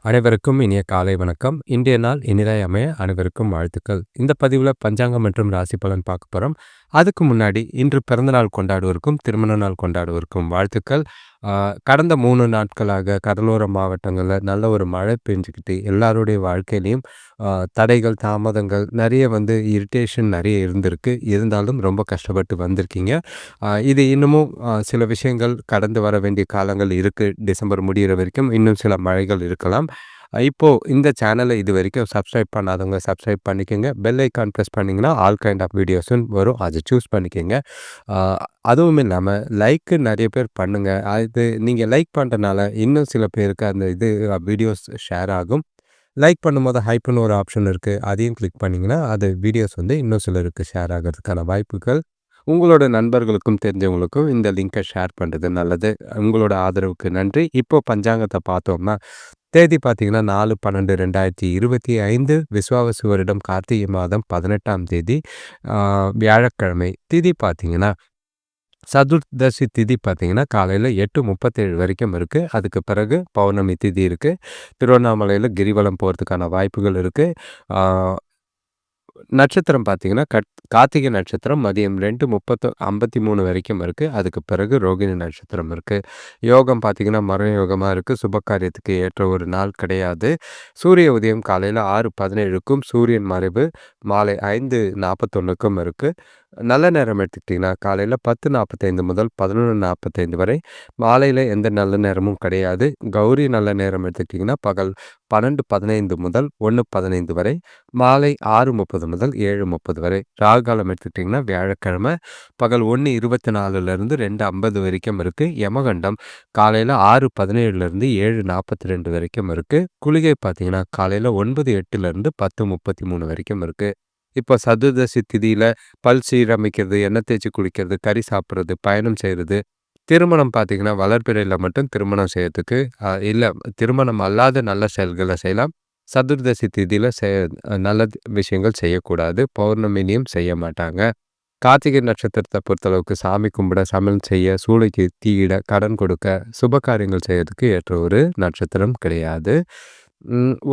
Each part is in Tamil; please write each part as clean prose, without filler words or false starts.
அனைவருக்கும் இனிய காலை வணக்கம். இன்றைய நாள் இனிதாய் அமைய அனைவருக்கும் வாழ்த்துக்கள். இந்த பதிவுல பஞ்சாங்கம் மற்றும் ராசி பலன் பார்க்க போறோம். அதுக்கு முன்னாடி இன்று பிறந்தநாள் கொண்டாடுவோருக்கும், திருமண நாள் கொண்டாடுவோருக்கும் வாழ்த்துக்கள். ஆ கடந்த 3 நாட்களாக கடலோர மாவட்டங்கள்ல நல்ல ஒரு மழை பெஞ்சுக்கிட்டு எல்லாருடைய வாழ்க்கையிலயும் தடைகள், தாமதங்கள் நெறைய இரிட்டேஷன் நெறைய இருந்திருக்கு. இருந்தாலும் ரொம்ப கஷ்டப்பட்டு வந்திருக்கீங்க. இது இன்னமும் சில விஷயங்கள் கடந்து வர வேண்டிய காலங்கள் இருக்கு. டிசம்பர் முடியிற வரைக்கும் இன்னும் சில மழைகள் இருக்கலாம். இப்போ இந்த சேனலை இதுவரைக்கும் சப்ஸ்கிரைப் பண்ணாதவங்க சப்ஸ்கிரைப் பண்ணிக்கங்க. பெல் ஐகான் பிரஸ் பண்ணீங்கன்னா, ஆல் கைண்ட் ஆஃப் வீடியோஸ்ன்னு வரும். அத சூஸ் பண்ணிக்கங்க. அ அதுவும் இல்லாம லைக்கு நெறைய பேர் பண்ணுங்க. அது நீங்க லைக் பண்றனால இன்னும் சில பேருக்கு அந்த வீடியோஸ் ஷேர் ஆகும். லைக் பண்ணும்போது ஹைப்ன்னு ஒரு ஆப்ஷன் இருக்கு. அதையும் கிளிக் பண்ணீங்கன்னா, அது வீடியோஸ் இன்னும் சிலருக்கு ஷேர் ஆகறதுக்கான வாய்ப்புகள். உங்களோட நண்பர்களுக்கும் தெரிஞ்சவங்களுக்கும் இந்த லிங்கை ஷேர் பண்றது நல்லது. உங்களோட ஆதரவுக்கு நன்றி. இப்போ பஞ்சாங்கத்த பார்த்தோம்னா, தேதி பார்த்தீங்கன்னா 4/12/2025 விசுவாவசு வருடம் கார்த்திகை மாதம் 18ஆம் தேதி வியாழக்கிழமை. திதி பார்த்தீங்கன்னா, சதுர்தசி திதி பார்த்தீங்கன்னா, காலையில 8:37 வரைக்கும் இருக்கு. அதுக்கு பிறகு பௌர்ணமி திதி இருக்கு. திருவண்ணாமலையில கிரிவலம் போறதுக்கான வாய்ப்புகள் இருக்கு. ஆ நட்சத்திரம் பார்த்தீங்கன்னா, கார்த்திகை நட்சத்திரம் மதியம் 2:53 வரைக்கும் இருக்கு. அதுக்கு பிறகு ரோகிணி நட்சத்திரம் இருக்கு. யோகம் பார்த்தீங்கன்னா, மரண யோகமா இருக்கு. சுப காரியத்துக்கு ஏற்ற ஒரு நாள் கிடையாது. சூரிய உதயம் காலையில 6:17க்கும், சூரியன் மறைவு மாலை 5:41க்கும் இருக்கு. நல்ல நேரம் எடுத்துக்கிட்டிங்கன்னா, காலையில 10:45 முதல் 11:45 வரை. மாலையில எந்த நல்ல நேரமும் கிடையாது. கௌரி நல்ல நேரம் எடுத்துக்கிட்டிங்கன்னா, பகல் 12:15 முதல் 1:15 வரை. மாலை 6:30 முதல் 7:30 வரை. ராகு காலம் எடுத்துக்கிட்டிங்கன்னா, வியாழக்கிழமை பகல் 1:24லேருந்து 2:50 வரைக்கும் இருக்கு. யமகண்டம் காலையில 6:17லேருந்து 7:42 வரைக்கும் இருக்கு. குளிகை பார்த்தீங்கன்னா, காலையில 9:08லேருந்து 10:33 வரைக்கும் இருக்கு. இப்போ சதுர்தசி திதியில பல் சீரமைக்கிறது, எண்ணெய் தேய்ச்சி குளிக்கிறது, கறி சாப்பிட்றது, பயணம் செய்கிறது, திருமணம் பார்த்தீங்கன்னா, வளர்பிறையில மட்டும் திருமணம் செய்யறதுக்கு இல்ல திருமணம் அல்லாத நல்ல செயல்கள செய்யலாம். சதுர்தசி திதியில நல்ல விஷயங்கள் செய்யக்கூடாது. பௌர்ணமியிலயும் செய்ய மாட்டாங்க. கார்த்திகை நட்சத்திரத்தை பொறுத்தளவுக்கு சாமி கும்பிட, சமையல் செய்ய, சூளைக்கு தீயிட, கடன் கொடுக்க, சுப காரியங்கள் செய்யறதுக்கு ஏற்ற ஒரு நட்சத்திரம் கிடையாது.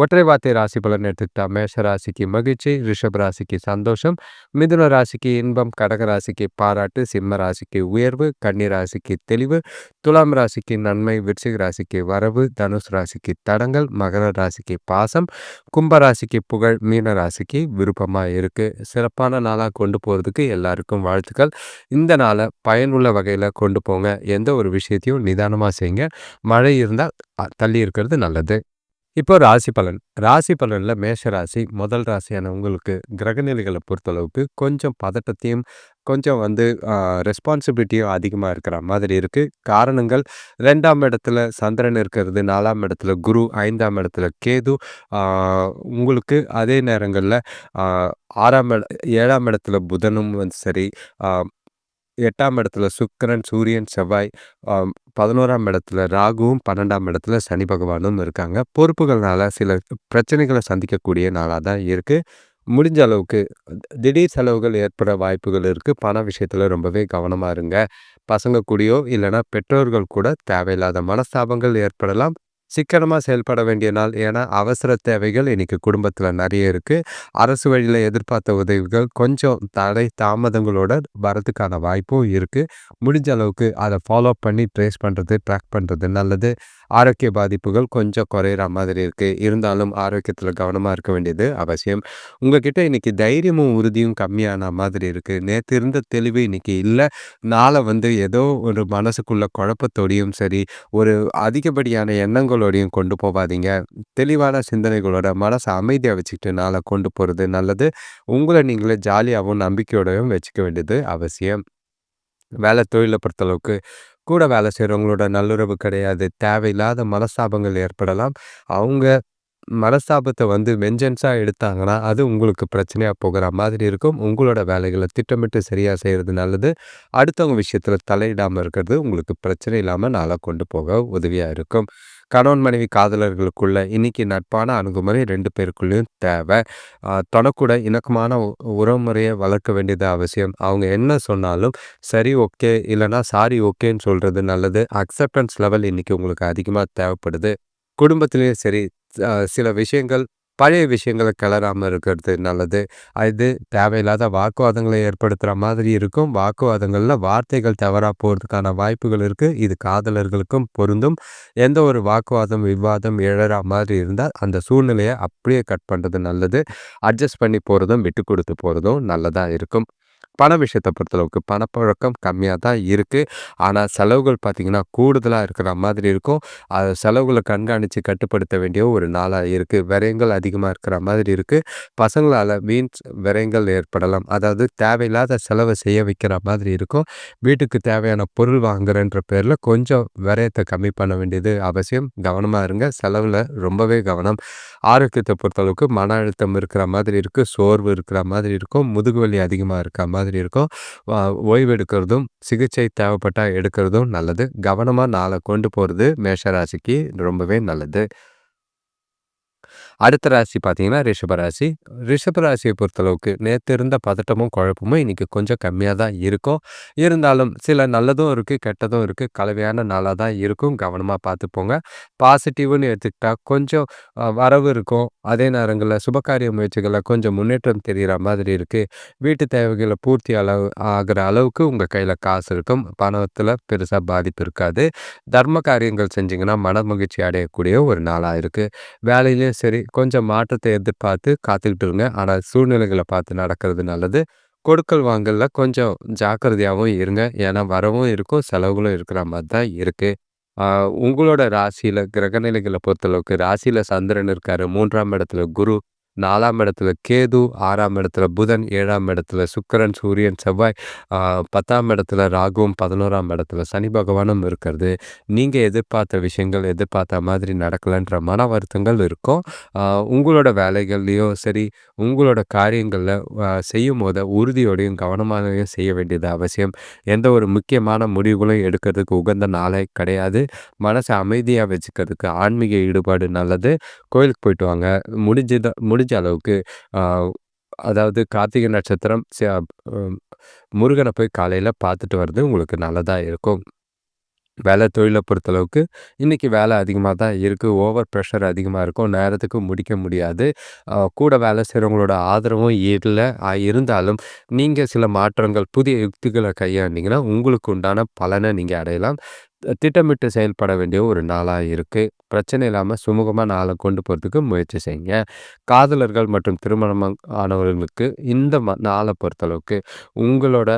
ஒற்றை வார்த்தை ராசி பலன் எடுத்துக்கிட்டா மேஷ ராசிக்கு மகிழ்ச்சி, ரிஷப ராசிக்கு சந்தோஷம், மிதுன ராசிக்கு இன்பம், கடக ராசிக்கு பாராட்டு, சிம்ம ராசிக்கு உயர்வு, கன்னி ராசிக்கு தெளிவு, துலாம் ராசிக்கு நன்மை, விருச்சிக ராசிக்கு வரவு, தனுஷ் ராசிக்கு தடங்கல், மகர ராசிக்கு பாசம், கும்ப ராசிக்கு புகழ், மீன ராசிக்கு விருப்பமா இருக்கு. சிறப்பான நாளா கொண்டு போறதுக்கு எல்லாருக்கும் வாழ்த்துக்கள். இந்த நாளை பயனுள்ள வகையில கொண்டு போங்க. எந்த ஒரு விஷயத்தையும் நிதானமா செய்யுங்க. மழை இருந்தா தள்ளி இருக்கிறது நல்லது. இப்போ ராசி பலன். ராசி பலன்ல மேஷ ராசி முதல் ராசியான உங்களுக்கு கிரகநிலைகளை பொறுத்தளவுக்கு கொஞ்சம் பதட்டத்தையும், கொஞ்சம் ரெஸ்பான்சிபிலிட்டியும் அதிகமா இருக்கிற மாதிரி இருக்கு. காரணங்கள் 2ஆம் இடத்துல சந்திரன் இருக்கிறது, 4ஆம் இடத்துல குரு, 5ஆம் இடத்துல கேது. ஆ உங்களுக்கு அதே நேரங்கள்ல ஆ 7ஆம் இடத்துல புதனும் சரி, ஆ 8ஆம் இடத்துல சுக்கிரன், சூரியன், செவ்வாய், 11ஆம் இடத்துல ராகுவும், 12ஆம் இடத்துல சனி பகவானும் இருக்காங்க. பொறுப்புகள்னால சில பிரச்சனைகளை சந்திக்கக்கூடிய நாளா தான் இருக்கு. முடிஞ்ச அளவுக்கு திடீர் செலவுகள் ஏற்பட வாய்ப்புகள் இருக்கு. பண விஷயத்துல ரொம்பவே கவனமா இருங்க. பசங்க கூடயோ இல்லைன்னா பெற்றோர்கள் கூட தேவையில்லாத மனஸ்தாபங்கள் ஏற்படலாம். சிக்கனமா செயல்பட வேண்டிய நாள். ஏன்னா அவசர தேவைகள் இன்னைக்கு குடும்பத்துல நிறைய இருக்கு. அரசு வழியில எதிர்பார்த்த உதவிகள் கொஞ்சம் தடை தாமதங்களோட வரதுக்கான வாய்ப்பும் இருக்கு. முடிஞ்ச அளவுக்கு அதை ஃபாலோ பண்ணி ட்ரேஸ் பண்றது, ட்ராக் பண்றது நல்லது. ஆரோக்கிய பாதிப்புகள் கொஞ்சம் குறையிற மாதிரி இருக்கு. இருந்தாலும் ஆரோக்கியத்துல கவனமா இருக்க வேண்டியது அவசியம். உங்ககிட்ட இன்னைக்கு தைரியமும் உறுதியும் கம்மியான மாதிரி இருக்கு. நேத்து இருந்த தெளிவு இன்னைக்கு இல்ல. நாளை ஏதோ ஒரு மனசுக்குள்ள குழப்பத்தோடையும் சரி, ஒரு அதிகப்படியான எண்ணங்களோடையும் கொண்டு போவாதீங்க. தெளிவான சிந்தனைகளோட மனசை அமைதியா வச்சுக்கிட்டு நாளை கொண்டு போறது நல்லது. உங்களை நீங்களே ஜாலியாகவும் நம்பிக்கையோடவும் வச்சுக்க வேண்டியது அவசியம். வேலை தொழிலை பொறுத்தளவுக்கு கூட வேலை செய்கிறவங்களோட நல்லுறவு கிடையாது. தேவையில்லாத மனஸ்தாபங்கள் ஏற்படலாம். அவங்க மனஸ்தாபத்தை வெஞ்சன்ஸா எடுத்தாங்கன்னா, அது உங்களுக்கு பிரச்சனையா போகிற மாதிரி இருக்கும். உங்களோட வேலைகளை திட்டமிட்டு சரியா செய்றது நல்லது. அடுத்தவங்க விஷயத்துல தலையிடாம இருக்கிறது உங்களுக்கு பிரச்சனை இல்லாம நாளா கொண்டு போக உதவியா இருக்கும். கணவன் மனைவி காதலர்களுக்குள்ள இன்னைக்கு நட்பான அணுகுமுறை 2 பேருக்குள்ளேயும் தேவை. தனக்கூட இணக்கமான உறவுமுறையை வளர்க்க வேண்டியது அவசியம். அவங்க என்ன சொன்னாலும் சரி ஓகே, இல்லைன்னா சாரி ஓகேன்னு சொல்றது நல்லது. அக்செப்டன்ஸ் லெவல் இன்னைக்கு உங்களுக்கு அதிகமாக தேவைப்படுது. குடும்பத்திலேயும் சரி, சில விஷயங்கள் பழைய விஷயங்கள கிளறாம இருக்கிறது நல்லது. இது தேவையில்லாத வாக்குவாதங்கள ஏற்படுத்துற மாதிரி இருக்கும். வாக்குவாதங்கள்ல வார்த்தைகள் தவறா போறதுக்கான வாய்ப்புகள் இருக்கு. இது காதலர்களுக்கும் பொருந்தும். எந்த ஒரு வாக்குவாதம், விவாதம் எழறா மாதிரி இருந்தா, அந்த சூழ்நிலைய அப்படியே கட் பண்றது நல்லது. அட்ஜஸ்ட் பண்ணி போறதும், விட்டு குடுத்து போறதும் நல்லதா இருக்கும். பண விஷயத்த பொறுத்தளவுக்கு பணப்புழக்கம் கம்மியா தான் இருக்கு. ஆனா செலவுகள் பார்த்தீங்கன்னா, கூடுதலா இருக்கிற மாதிரி இருக்கும். செலவுகள கண்காணிச்சு கட்டுப்படுத்த வேண்டிய ஒரு நாளா இருக்கு. விரயங்கள் அதிகமா இருக்கிற மாதிரி இருக்கு. பசங்களால வீண் விரயங்கள் ஏற்படலாம். அதாவது தேவையில்லாத செலவ செய்ய வைக்கிற மாதிரி இருக்கும். வீட்டுக்கு தேவையான பொருள் வாங்குறேன்ற பேர்ல கொஞ்சம் விரயத்த கம்மி பண்ண வேண்டியது அவசியம். கவனமா இருங்க. செலவுல ரொம்பவே கவனம். ஆரோக்கியத்த பொறுத்தளவுக்கு மன அழுத்தம் இருக்கிற மாதிரி இருக்கு. சோர்வு இருக்கிற மாதிரி இருக்கும். முதுகு வலி அதிகமா இருக்க மாதிரி இருக்கும். அ ஓய்வு எடுக்கிறதும், சிகிச்சை தேவைப்பட்டா எடுக்கிறதும் நல்லது. கவனமா நாள கொண்டு போறது மேஷ ராசிக்கு ரொம்பவே நல்லது. அடுத்த ராசி பார்த்தீங்கன்னா, ரிஷப ராசி. ரிஷப ராசிய பொறுத்தளவுக்கு நேத்து இருந்த பதட்டமும், குழப்பமும் இன்னைக்கு கொஞ்சம் கம்மியா தான் இருக்கும். இருந்தாலும் சில நல்லதும் இருக்கு, கெட்டதும் இருக்கு. கலவையான நாளா தான் இருக்கும். கவனமா பார்த்துப்போங்க. பாசிட்டிவ்னு எடுத்துக்கிட்டா கொஞ்சம் வரவு இருக்கும். அதே நேரங்கள்ல சுபகாரிய முயற்சிகள்ல கொஞ்சம் முன்னேற்றம் தெரியிற மாதிரி இருக்கு. வீட்டு தேவைகள பூர்த்தி ஆகுற அளவுக்கு உங்க கையில காசு இருக்கும். பணத்துல பெருசா பாதிப்பு இருக்காது. தர்ம காரியங்கள் செஞ்சீங்கன்னா, மன மகிழ்ச்சி அடையக்கூடிய ஒரு நாளா இருக்கு. வேலையிலயும் சரி, கொஞ்சம் மாற்றத்தை எதிர்பார்த்து காத்துக்கிட்டு இருங்க. ஆனா சூழ்நிலைகள பார்த்து நடக்கிறது நல்லது. கொடுக்கல் வாங்கல்ல கொஞ்சம் ஜாக்கிரதையாவும் இருங்க. ஏன்னா வரவும் இருக்கும், செலவுகளும் இருக்கிற மாரி தான் இருக்கு. ஆ உங்களோட ராசியில கிரகநிலைகள பொறுத்தளவுக்கு ராசியில சந்திரன் இருக்காரு. 3ஆம் இடத்துல குரு, 4ஆம் இடத்துல கேது, 6ஆம் இடத்துல புதன், 7ஆம் இடத்துல சுக்கிரன், சூரியன், செவ்வாய், ஆ 10ஆம் இடத்துல ராகுவும், 11ஆம் இடத்துல சனி பகவானும் இருக்கிறது. நீங்க எதிர்பார்த்த விஷயங்கள் எதிர்பார்த்த மாதிரி நடக்கலன்ற மன வருத்தங்கள் இருக்கும். ஆ உங்களோட வேலைகள்லயும் சரி, உங்களோட காரியங்கள்ல செய்யும்போது உறுதியோடையும், கவனமாகவும் செய்ய வேண்டியது அவசியம். எந்த ஒரு முக்கியமான முடிவுகளும் எடுக்கிறதுக்கு உகந்த நாளே கிடையாது. மனச அமைதியா வச்சுக்கிறதுக்கு ஆன்மீக ஈடுபாடு நல்லது. கோயிலுக்கு போயிட்டு வாங்க. முடிஞ்ச அளவுக்கு ஆ அதாவது கார்த்திகை நட்சத்திரம் முருகன போய் காலையில பார்த்துட்டு வர்றது உங்களுக்கு நல்லதா இருக்கும். வேலை தொழில பொறுத்தளவுக்கு, இன்னைக்கு வேலை அதிகமா தான் இருக்கு. ஓவர் ப்ரெஷர் அதிகமா இருக்கும். நேரத்துக்கு முடிக்க முடியாது. கூட வேலை செய்றவங்களோட ஆதரவும் இல்ல. இருந்தாலும் நீங்க சில மாற்றங்கள், புதிய யுக்திகள கையாண்டீங்கன்னா, உங்களுக்கு உண்டான பலன நீங்க அடையலாம். திட்டமிட்டு செயல்பட வேண்டிய ஒரு நாளா இருக்கு. பிரச்சனை இல்லாம சுமூகமா நாள கொண்டு போறதுக்கு முயற்சி செய்யுங்க. காதலர்கள் மற்றும் திருமணம் ஆனவர்களுக்கு இந்த நாள பொறுத்தளவுக்கு உங்களோட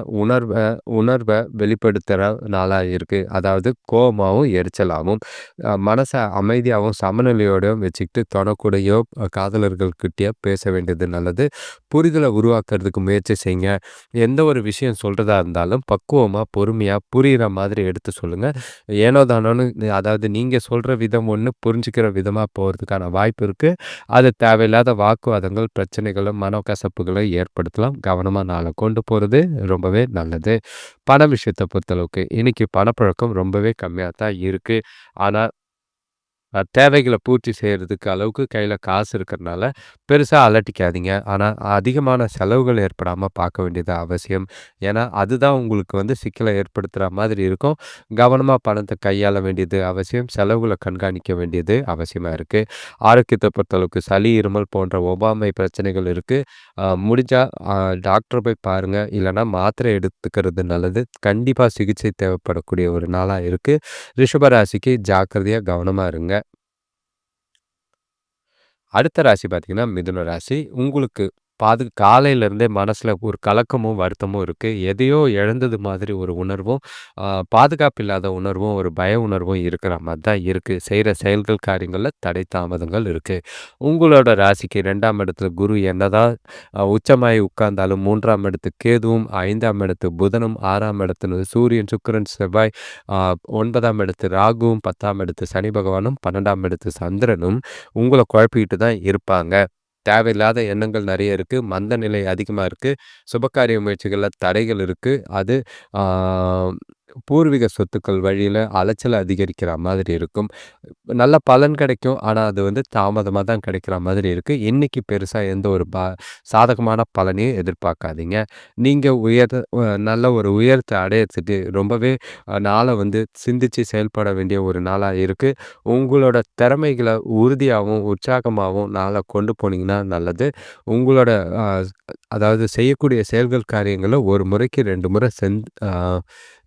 உணர்வ வெளிப்படுத்துற நாளா இருக்கு. அதாவது கோவமாவும், எரிச்சலாவும், மனச அமைதியாவும், சமநிலையோடையும் வச்சுக்கிட்டு தொணக்கூடயோ, காதலர்கள்கிட்டயோ பேச வேண்டியது நல்லது. புரிதல உருவாக்குறதுக்கு முயற்சி செய்யுங்க. எந்த ஒரு விஷயம் சொல்றதா இருந்தாலும் பக்குவமா, பொறுமையா, புரியிற மாதிரி எடுத்து சொல்லுங்க. ஏனோ தானோன்னு அதாவது நீங்க சொல்ற விதம் ஒண்ணு, புரிஞ்சுக்கிற விதமா போறதுக்கான வாய்ப்பு இருக்கு. அது தேவையில்லாத வாக்குவாதங்கள், பிரச்சனைகளும், மனக்கசப்புகள ஏற்படுத்தலாம். கவனமா நாள கொண்டு போறது ரொம்பவே நல்லது. பண விஷயத்த பொறுத்தளவுக்கு, இன்னைக்கு பணப்புழக்கம் ரொம்பவே கம்மியா தான் இருக்கு. ஆனா தேவைகள பூர்த்தி செய்றதுக்கு அளவுக்கு கையில காசு இருக்கிறனால, பெருசா அலட்டிக்காதீங்க. ஆனா, அதிகமான செலவுகள் ஏற்படாம பார்க்க வேண்டியது அவசியம். ஏன்னா, அதுதான் உங்களுக்கு சிக்கல ஏற்படுத்துற மாதிரி இருக்கும். கவனமா பணத்த கையாள வேண்டியது அவசியம். செலவுகள கண்காணிக்க வேண்டியது அவசியமா இருக்கு. ஆரோக்கியத்த பொறுத்தளவுக்கு சளி, இருமல் போன்ற ஒவ்வாமை பிரச்சனைகள் இருக்கு. முடிஞ்சா டாக்டர போய் பாருங்க. இல்லன்னா மாத்திரை எடுத்துக்கிறது நல்லது. கண்டிப்பா சிகிச்சை தேவைப்படக்கூடிய ஒரு நாளா இருக்கு. ரிஷப ராசிக்கு ஜாக்கிரதையா கவனமா இருங்க. அடுத்த ராசி பார்த்தீங்கன்னா, மிதுன ராசி. உங்களுக்கு காலையிலேருந்தே மனசுல ஒரு கலக்கமும், வருத்தமும் இருக்கு. எதையோ இழந்தது மாதிரி ஒரு உணர்வும், அ பாதுகாப்பு இல்லாத உணர்வும், ஒரு பய உணர்வும் இருக்கிற மாரி தான் இருக்கு. செய்ற செயல்கள், காரியங்கள்ல தடை, தாமதங்கள் இருக்கு. உங்களோட ராசிக்கு 2ஆம் இடத்துல குரு என்னதான் உச்சமாகி உட்கார்ந்தாலும், 3ஆம் இடத்து கேதுவும், 5ஆம் இடத்து புதனும், 6ஆம் இடத்துல சூரியன், சுக்கிரன், செவ்வாய், அ 9ஆம் இடத்து ராகுவும், 10ஆம் இடத்து சனி பகவானும், 12ஆம் இடத்து சந்திரனும் உங்கள குழப்பிக்கிட்டு தான் இருப்பாங்க. தேவையில்லாத எண்ணங்கள் நெறைய இருக்கு. மந்த நிலை அதிகமா இருக்கு. சுபகாரிய முயற்சிகள்ல தடைகள் இருக்கு. அது ஆ பூர்வீக சொத்துக்கள் வழியில அலைச்சல் அதிகரிக்கிற மாதிரி இருக்கும். நல்ல பலன் கிடைக்கும். ஆனா, அது வந்து தாமதமா தான் கிடைக்கிற மாதிரி இருக்கு. இன்னைக்கு பெருசா எந்த ஒரு சாதகமான பலனையும் எதிர்பார்க்காதீங்க. நீங்க நல்ல ஒரு உயரத்த அடையறதுக்கு ரொம்பவே நாள வந்து சிந்திச்சு செயல்பட வேண்டிய ஒரு நாளா இருக்கு. உங்களோட திறமைகள உறுதியாவும், உற்சாகமாவும் நாள கொண்டு போனீங்கன்னா நல்லது. உங்களோட அ அதாவது செய்யக்கூடிய செயல்கள், காரியங்கள ஒரு முறைக்கு 2 முறை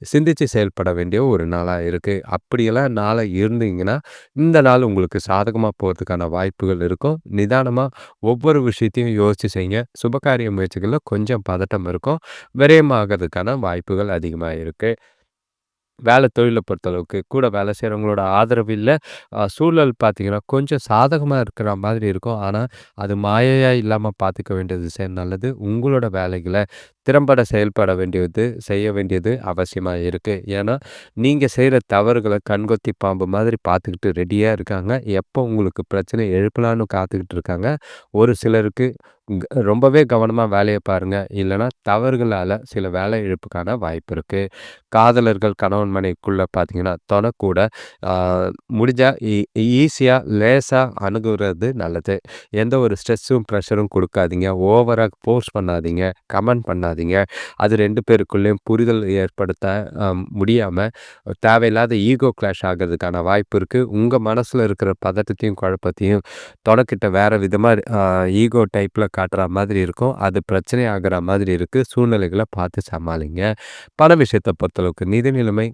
சிந்திச்சு செயல்பட வேண்டிய ஒரு நாளா இருக்கு. அப்படியெல்லாம் நாளா இருந்தீங்கன்னா, இந்த நாள் உங்களுக்கு சாதகமா போறதுக்கான வாய்ப்புகள் இருக்கும். நிதானமா ஒவ்வொரு விஷயத்தையும் யோசிச்சு செய்யுங்க. சுபகாரிய முயற்சிகள்ல கொஞ்சம் பதட்டம் இருக்கும். விரயமாகறதுக்கான வாய்ப்புகள் அதிகமா இருக்கு. தொழில பொறுத்தளவுக்கு கூட வேலை செய்றவங்களோட ஆதரவு இல்ல. சூழல் பார்த்தீங்கன்னா, கொஞ்சம் சாதகமா இருக்கிற மாதிரி இருக்கும். ஆனா, அது மாயையா இல்லாம பார்த்துக்க வேண்டியது நல்லது. உங்களோட வேலைகள திறம்பட செய்ய வேண்டியது அவசியமா இருக்கு. ஏன்னா, நீங்க செய்ற தவறுகள கண்கொத்தி பாம்பு மாதிரி பார்த்துக்கிட்டு ரெடியா இருக்காங்க. எப்போ உங்களுக்கு பிரச்சனை எழுப்பலான்னு காத்துக்கிட்டு இருக்காங்க. ஒரு சிலருக்கு ரொம்பவே கவனமா வேலைய பாருங்க. இல்லன்னா தவறுகளால சில வேலை இழப்புக்கான வாய்ப்பு இருக்கு. காதலர்கள் கணவன் மனைவிக்குள்ள பார்த்தீங்கன்னா, தொணக்கூட ஆ முடிஞ்சா ஈஸியா லேசா அணுகுறது நல்லது. எந்த ஒரு ஸ்ட்ரெஸ்ஸும், ப்ரெஷரும் குடுக்காதீங்க. ஓவரா ஃபோர்ஸ் பண்ணாதீங்க. கமெண்ட் பண்ணாதீங்க. அது 2 பேருக்குள்ளயும் புரிதல் ஏற்படுத்த அ முடியாம தேவையில்லாத ஈகோ கிளாஷ் ஆகுறதுக்கான வாய்ப்பு இருக்கு. உங்க மனசுல இருக்கிற பதட்டத்தையும், குழப்பத்தையும் தொணக்கிட்ட வேற விதமா ஈகோ டைப்ல காட்டுற மாதிரி இருக்கும். அது பிரச்சனை ஆகுற மாதிரி இருக்கு. சூழ்நிலைகள பார்த்து சமாளிங்க. பண விஷயத்த பொறுத்தளவுக்கு நிதி நிலைமை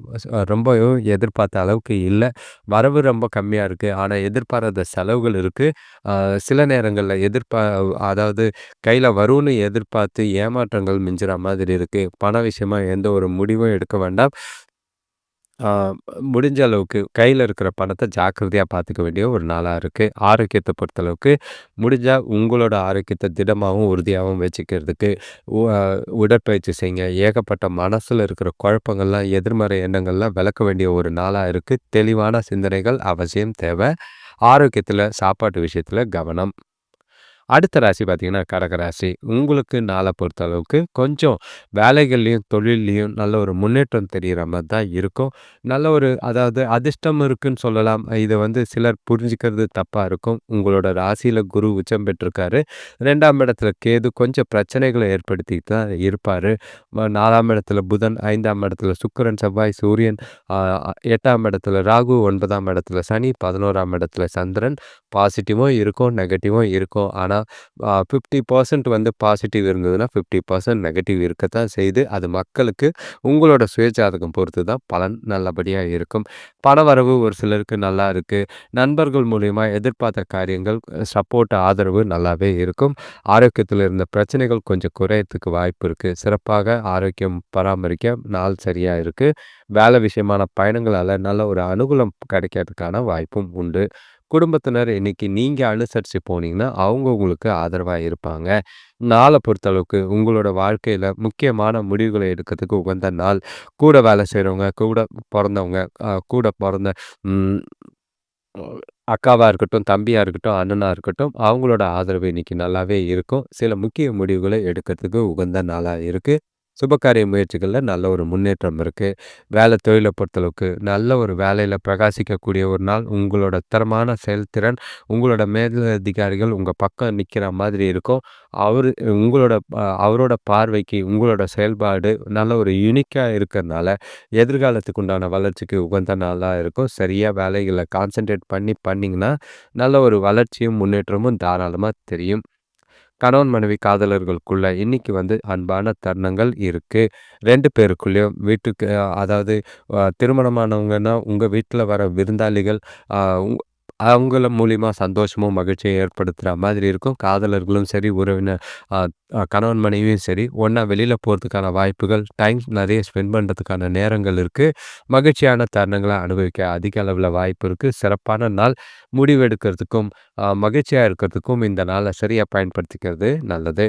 ரொம்பவும் எதிர்பார்த்த அளவுக்கு இல்ல. வரவு ரொம்ப கம்மியா இருக்கு. ஆனா எதிர்பாராத செலவுகள் இருக்கு. அ சில நேரங்கள்ல அதாவது கையில வரும்னு எதிர்பார்த்து ஏமாற்றங்கள் மிஞ்சுற மாதிரி இருக்கு. பண விஷயமா எந்த ஒரு முடிவும் எடுக்க வேண்டாம். ஆ முடிஞ்ச அளவுக்கு கையில இருக்கிற பணத்த ஜாக்கிரதையா பார்த்துக்க வேண்டிய ஒரு நாளா இருக்கு. ஆரோக்கியத்த பொறுத்தளவுக்கு முடிஞ்சா உங்களோட ஆரோக்கியத்த திடமாவும், உறுதியாவும் வச்சுக்கிறதுக்கு உ அ உடற்பயிற்சி செய்யுங்க. ஏகப்பட்ட மனசுல இருக்கிற குழப்பங்கள்லாம், எதிர்மறை எண்ணங்கள்லாம் விலக்க வேண்டிய ஒரு நாளா இருக்கு. தெளிவான சிந்தனைகள் அவசியம் தேவ. ஆரோக்கியத்தில, சாப்பாட்டு விஷயத்தில கவனம். அடுத்த ராசி பார்த்தீங்கன்னா, கடக ராசி. உங்களுக்கு நாள பொறுத்த அளவுக்கு கொஞ்சம் வேலைகள்லயும், தொழில்லயும் நல்ல ஒரு முன்னேற்றம் தெரியிற மாரி தான் இருக்கும். நல்ல ஒரு அதாவது அதிர்ஷ்டம் இருக்குன்னு சொல்லலாம். இத வந்து சிலர் புரிஞ்சுக்கிறது தப்பா இருக்கும். உங்களோட ராசியில குரு உச்சம் பெற்றிருக்காரு. 2ஆம் இடத்துல கேது கொஞ்சம் பிரச்சனைகள ஏற்படுத்திட்டு தான் இருப்பாரு. 4ஆம் இடத்துல புதன், 5ஆம் இடத்துல சுக்கிரன், செவ்வாய், சூரியன், அ 8ஆம் இடத்துல ராகு, 9ஆம் இடத்துல சனி, 11ஆம் இடத்துல சந்திரன். பாசிட்டிவும் இருக்கும், நெகட்டிவும் இருக்கும். ஆனா 50% வந்து பாசிட்டிவ் இருந்ததுன்னா, 50% நெகட்டிவ் இருக்கத்தான் செய்யுது. அது மக்களுக்கு உங்களோட சுயஜாதகம் பொறுத்து தான் பலன் நல்லபடியா இருக்கும். பணவரவு ஒரு சிலருக்கு நல்லா இருக்கு. நண்பர்கள் மூலியமா எதிர்பார்த்த காரியங்கள் சப்போர்ட், ஆதரவு நல்லாவே இருக்கும். ஆரோக்கியத்தில இருந்த பிரச்சனைகள் கொஞ்சம் குறையறதுக்கு வாய்ப்பு இருக்கு. சிறப்பாக ஆரோக்கியம் பராமரிக்க நாள் சரியா இருக்கு. வேலை விஷயமான பயணங்களால நல்ல ஒரு அனுகூலம் கிடைக்கிறதுக்கான வாய்ப்பும் உண்டு. குடும்பத்தினர் இன்னைக்கு நீங்க அனுசரிச்சு போனீங்கன்னா, அவங்க உங்களுக்கு ஆதரவா இருப்பாங்க. நாள பொறுத்தளவுக்கு உங்களோட வாழ்க்கையில முக்கியமான முடிவுகள எடுக்கிறதுக்கு உகந்த நாள். கூட வேலை செய்றவங்க, கூட பொறந்தவங்க, கூட பொறந்த ம் அக்காவா இருக்கட்டும், தம்பியா இருக்கட்டும், அண்ணனா இருக்கட்டும், அவங்களோட ஆதரவு இன்னைக்கு நல்லாவே இருக்கும். சில முக்கிய முடிவுகள எடுக்கிறதுக்கு உகந்த நாளா இருக்கு. சுபகாரிய முயற்சிகள்ல நல்ல ஒரு முன்னேற்றம் இருக்கு. தொழில பொறுத்தளவுக்கு நல்ல ஒரு வேலையில பிரகாசிக்கக்கூடிய ஒரு நாள். உங்களோட தரமான செயல்திறன், உங்களோட மேலதிகாரிகள் உங்க பக்கம் நிக்கிற மாதிரி இருக்கும். அவரு உங்களோட அவரோட பார்வைக்கு உங்களோட செயல்பாடு நல்ல ஒரு யூனிக்கா இருக்கறனால, எதிர்காலத்துக்கு உண்டான வளர்ச்சிக்கு உகந்த நாளா இருக்கும். சரியா வேலைகள கான்சன்ட்ரேட் பண்ணீங்கன்னா, நல்ல ஒரு வளர்ச்சியும், முன்னேற்றமும் தாராளமா தெரியும். கணவன் மனைவி காதலர்களுக்குள்ள இன்னைக்கு வந்து அன்பான தருணங்கள் இருக்கு. 2 பேருக்குள்ளயும் வீட்டுக்கு அதாவது திருமணமானவங்கன்னா, உங்க வீட்ல வர விருந்தாளிகள் அ உங் அவங்கள மூலியமா சந்தோஷமும், மகிழ்ச்சியும் ஏற்படுத்துற மாதிரி இருக்கும். காதலர்களும் சரி, உறவினர் அ கணவன் மனைவியும் சரி, ஒண்ணா வெளியில போறதுக்கான வாய்ப்புகள், டைம் நெறைய ஸ்பெண்ட் பண்றதுக்கான நேரங்கள் இருக்கு. மகிழ்ச்சியான தருணங்கள அனுபவிக்க அதிக அளவுல வாய்ப்பு இருக்கு. சிறப்பான நாள். முடிவெடுக்கிறதுக்கும், மகிழ்ச்சியா இருக்கிறதுக்கும் இந்த நாள சரியா பயன்படுத்திக்கிறது நல்லது.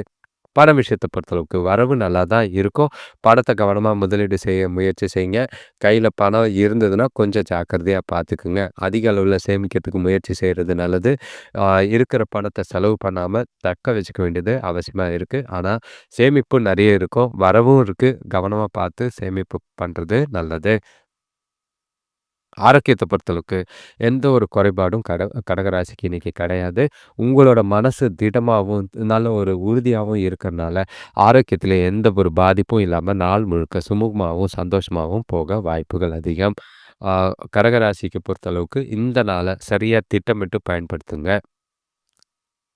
பண விஷயத்த பொறுத்தளவுக்கு வரவு நல்லா தான் இருக்கும். பணத்த கவனமா முதலீடு செய்ய முயற்சி செய்யுங்க. கையில பணம் இருந்ததுன்னா, கொஞ்சம் ஜாக்கிரதையா பார்த்துக்குங்க. அதிக அளவுல சேமிக்கிறதுக்கு முயற்சி செய்றது நல்லது. அ இருக்கிற பணத்த செலவு பண்ணாம தக்க வச்சுக்க வேண்டியது அவசியமா இருக்கு. ஆனா, சேமிப்பு நெறைய இருக்கும். வரவும் இருக்கு. கவனமா பார்த்து சேமிப்பு பண்றது நல்லது. ஆரோக்கியத்த பொறுத்தளவுக்கு எந்த ஒரு குறைபாடும் கடகராசிக்கு இன்னைக்கு கிடையாது. உங்களோட மனசு திடமாவும், நல்ல ஒரு உறுதியாவும் இருக்கறனால, ஆரோக்கியத்தில எந்த ஒரு பாதிப்பும் இல்லாம நாள் முழுக்க சுமூகமாவும், சந்தோஷமாவும் போக வாய்ப்புகள் அதிகம். ஆ கடகராசிக்கு பொறுத்தளவுக்கு இந்த நாள சரியா திட்டமிட்டு பயன்படுத்துங்க.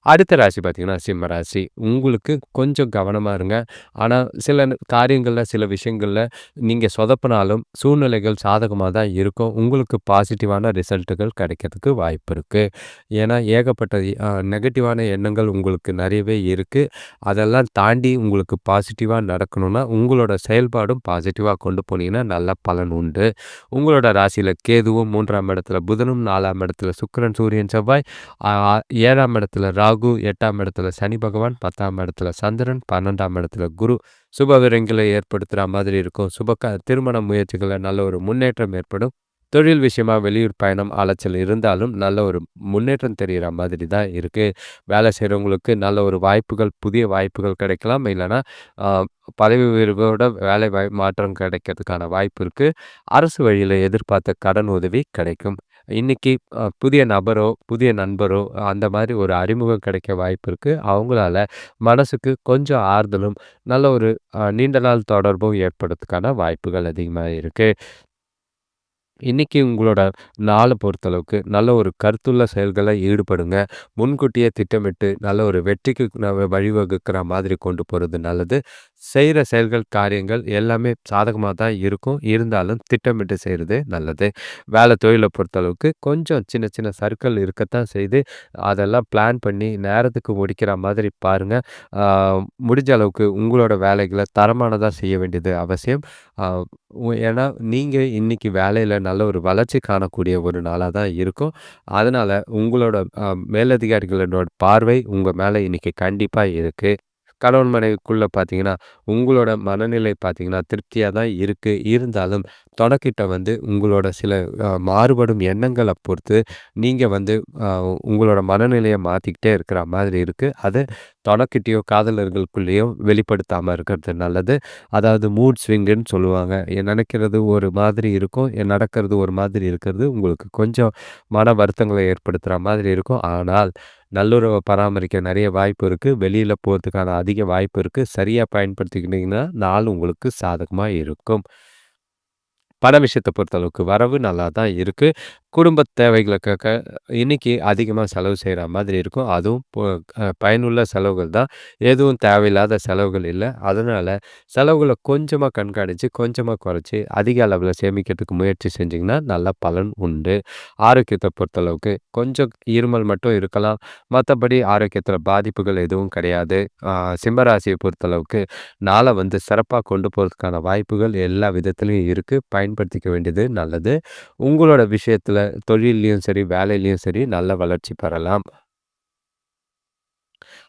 அடுத்த ராசி பார்த்தீங்கன்னா, சிம்ம ராசி. உங்களுக்கு கொஞ்சம் கவனமா இருங்க. ஆனா, சில காரியங்கள்ல, சில விஷயங்கள்ல நீங்க சொதப்புனாலும், சூழ்நிலைகள் சாதகமா தான் இருக்கும். உங்களுக்கு பாசிட்டிவான ரிசல்ட்டுகள் கிடைக்கிறதுக்கு வாய்ப்பு இருக்கு. ஏன்னா, ஏகப்பட்ட நெகட்டிவான எண்ணங்கள் உங்களுக்கு நெறையவே இருக்கு. அதெல்லாம் தாண்டி உங்களுக்கு பாசிட்டிவா நடக்கணும்னா, உங்களோட செயல்பாடும் பாசிட்டிவா கொண்டு போனீங்கன்னா, நல்ல பலன் உண்டு. உங்களோட ராசியில கேதுவும் 3ஆம் இடத்துல புதனும், 4ஆம் இடத்துல சுக்கிரன், சூரியன், செவ்வாய், ஆ 7ஆம் இடத்துல ராகு, 8ஆம் இடத்துல சனி பகவான், 10ஆம் இடத்துல சந்திரன், 12ஆம் இடத்துல குரு. சுப விரயங்கள ஏற்படுத்துற மாதிரி இருக்கும். திருமண முயற்சிகள்ல நல்ல ஒரு முன்னேற்றம் ஏற்படும். தொழில் விஷயமா வெளியூர் பயணம், அலைச்சல் இருந்தாலும் நல்ல ஒரு முன்னேற்றம் தெரியிற மாதிரி தான் இருக்கு. வேலை செய்றவங்களுக்கு நல்ல ஒரு வாய்ப்புகள், புதிய வாய்ப்புகள் கிடைக்கலாம். இல்லன்னா, அ பதவி உயர்வோட மாற்றம் கிடைக்கிறதுக்கான வாய்ப்பு இருக்கு. அரசு வழியில எதிர்பார்த்த கடன் உதவி கிடைக்கும். இன்னைக்கு புதிய நபரோ, புதிய நண்பரோ அந்த மாரி ஒரு அறிமுகம் கிடைக்க வாய்ப்பு இருக்கு. அவங்களால மனசுக்கு கொஞ்சம் ஆறுதலும், நல்ல ஒரு நீண்ட நாள் தொடர்பும் ஏற்படுறதுக்கான வாய்ப்புகள் அதிகமா இருக்கு. இன்னைக்கு உங்களோட நாள பொறுத்தளவுக்கு நல்ல ஒரு கருத்துள்ள செயல்கள்ல ஈடுபடுங்க. முன்கூட்டியே திட்டமிட்டு நல்ல ஒரு வெற்றிக்கு வழிவகுக்கிற மாதிரி கொண்டு போறது நல்லது. செய்ற செயல்கள், காரியங்கள் எல்லாமே சாதகமா தான் இருக்கும். இருந்தாலும் திட்டமிட்டு செய்றது நல்லது. தொழில பொறுத்தளவுக்கு கொஞ்சம் சின்ன சின்ன சறுக்கல் இருக்கத்தான் செய்யுது. அதெல்லாம் பிளான் பண்ணி நேரத்துக்கு முடிக்கிற மாதிரி பாருங்க. ஆ முடிஞ்ச அளவுக்கு உங்களோட வேலைகள தரமானதா செய்ய வேண்டியது அவசியம். ஆ ஏன்னா, நீங்க இன்னைக்கு வேலையில நல்ல ஒரு வளர்ச்சி காணக்கூடிய ஒரு நாளா தான் இருக்கும். அதனால உங்களோட மேலதிகாரிகளோட பார்வை உங்க மேல இன்னைக்கு கண்டிப்பா இருக்கு. கணவன் மனைவிக்குள்ள பார்த்தீங்கன்னா, உங்களோட மனநிலை பார்த்தீங்கன்னா, திருப்தியா தான் இருக்கு. இருந்தாலும் தொணக்கிட்ட உங்களோட சில மாறுபடும் எண்ணங்கள பொறுத்து, நீங்க அ உங்களோட மனநிலைய மாத்திக்கிட்டே இருக்கிற மாதிரி இருக்கு. அது தொணக்கிட்டயோ, காதலர்களுக்குள்ளேயோ வெளிப்படுத்தாம இருக்கிறது நல்லது. அதாவது மூட் ஸ்விங்குன்னு சொல்லுவாங்க. நினைக்கிறது ஒரு மாதிரி இருக்கும். நடக்கிறது ஒரு மாதிரி இருக்கிறது. உங்களுக்கு கொஞ்சம் மன வருத்தங்கள ஏற்படுத்துற மாதிரி இருக்கும். ஆனால், நல்லுறவ பராமரிக்க நெறைய வாய்ப்பு இருக்கு. வெளியில போறதுக்கான அதிக வாய்ப்பு இருக்கு. சரியா பயன்படுத்திக்கிட்டீங்கன்னா, நாள் உங்களுக்கு சாதகமா இருக்கும். பண விஷயத்த பொறுத்தளவுக்கு வரவு நல்லா தான் இருக்கு. குடும்ப தேவைகளுக்காக இன்னைக்கு அதிகமா செலவு செய்ற மாதிரி இருக்கும். அதுவும் பயனுள்ள செலவுகள் தான். எதுவும் தேவையில்லாத செலவுகள் இல்ல. அதனால செலவுகள கொஞ்சமா கண்காணிச்சு, கொஞ்சமா குறைச்சு, அதிக அளவுல சேமிக்கிறதுக்கு முயற்சி செஞ்சீங்கன்னா, நல்ல பலன் உண்டு. ஆரோக்கியத்த பொறுத்தளவுக்கு கொஞ்சம் இருமல் மட்டும் இருக்கலாம். மத்தபடி ஆரோக்கியத்தில பாதிப்புகள் எதுவும் கிடையாது. ஆ சிம்ம ராசிய பொறுத்தளவுக்கு நாள சிறப்பா கொண்டு போறதுக்கான வாய்ப்புகள் எல்லா விதத்திலயும் இருக்கு. பயன்படுத்திக்க வேண்டியது நல்லது. உங்களோட விஷயத்துல தொழில்லயும் சரி, வேலையிலயும் சரி நல்ல வளர்ச்சி பெறலாம்.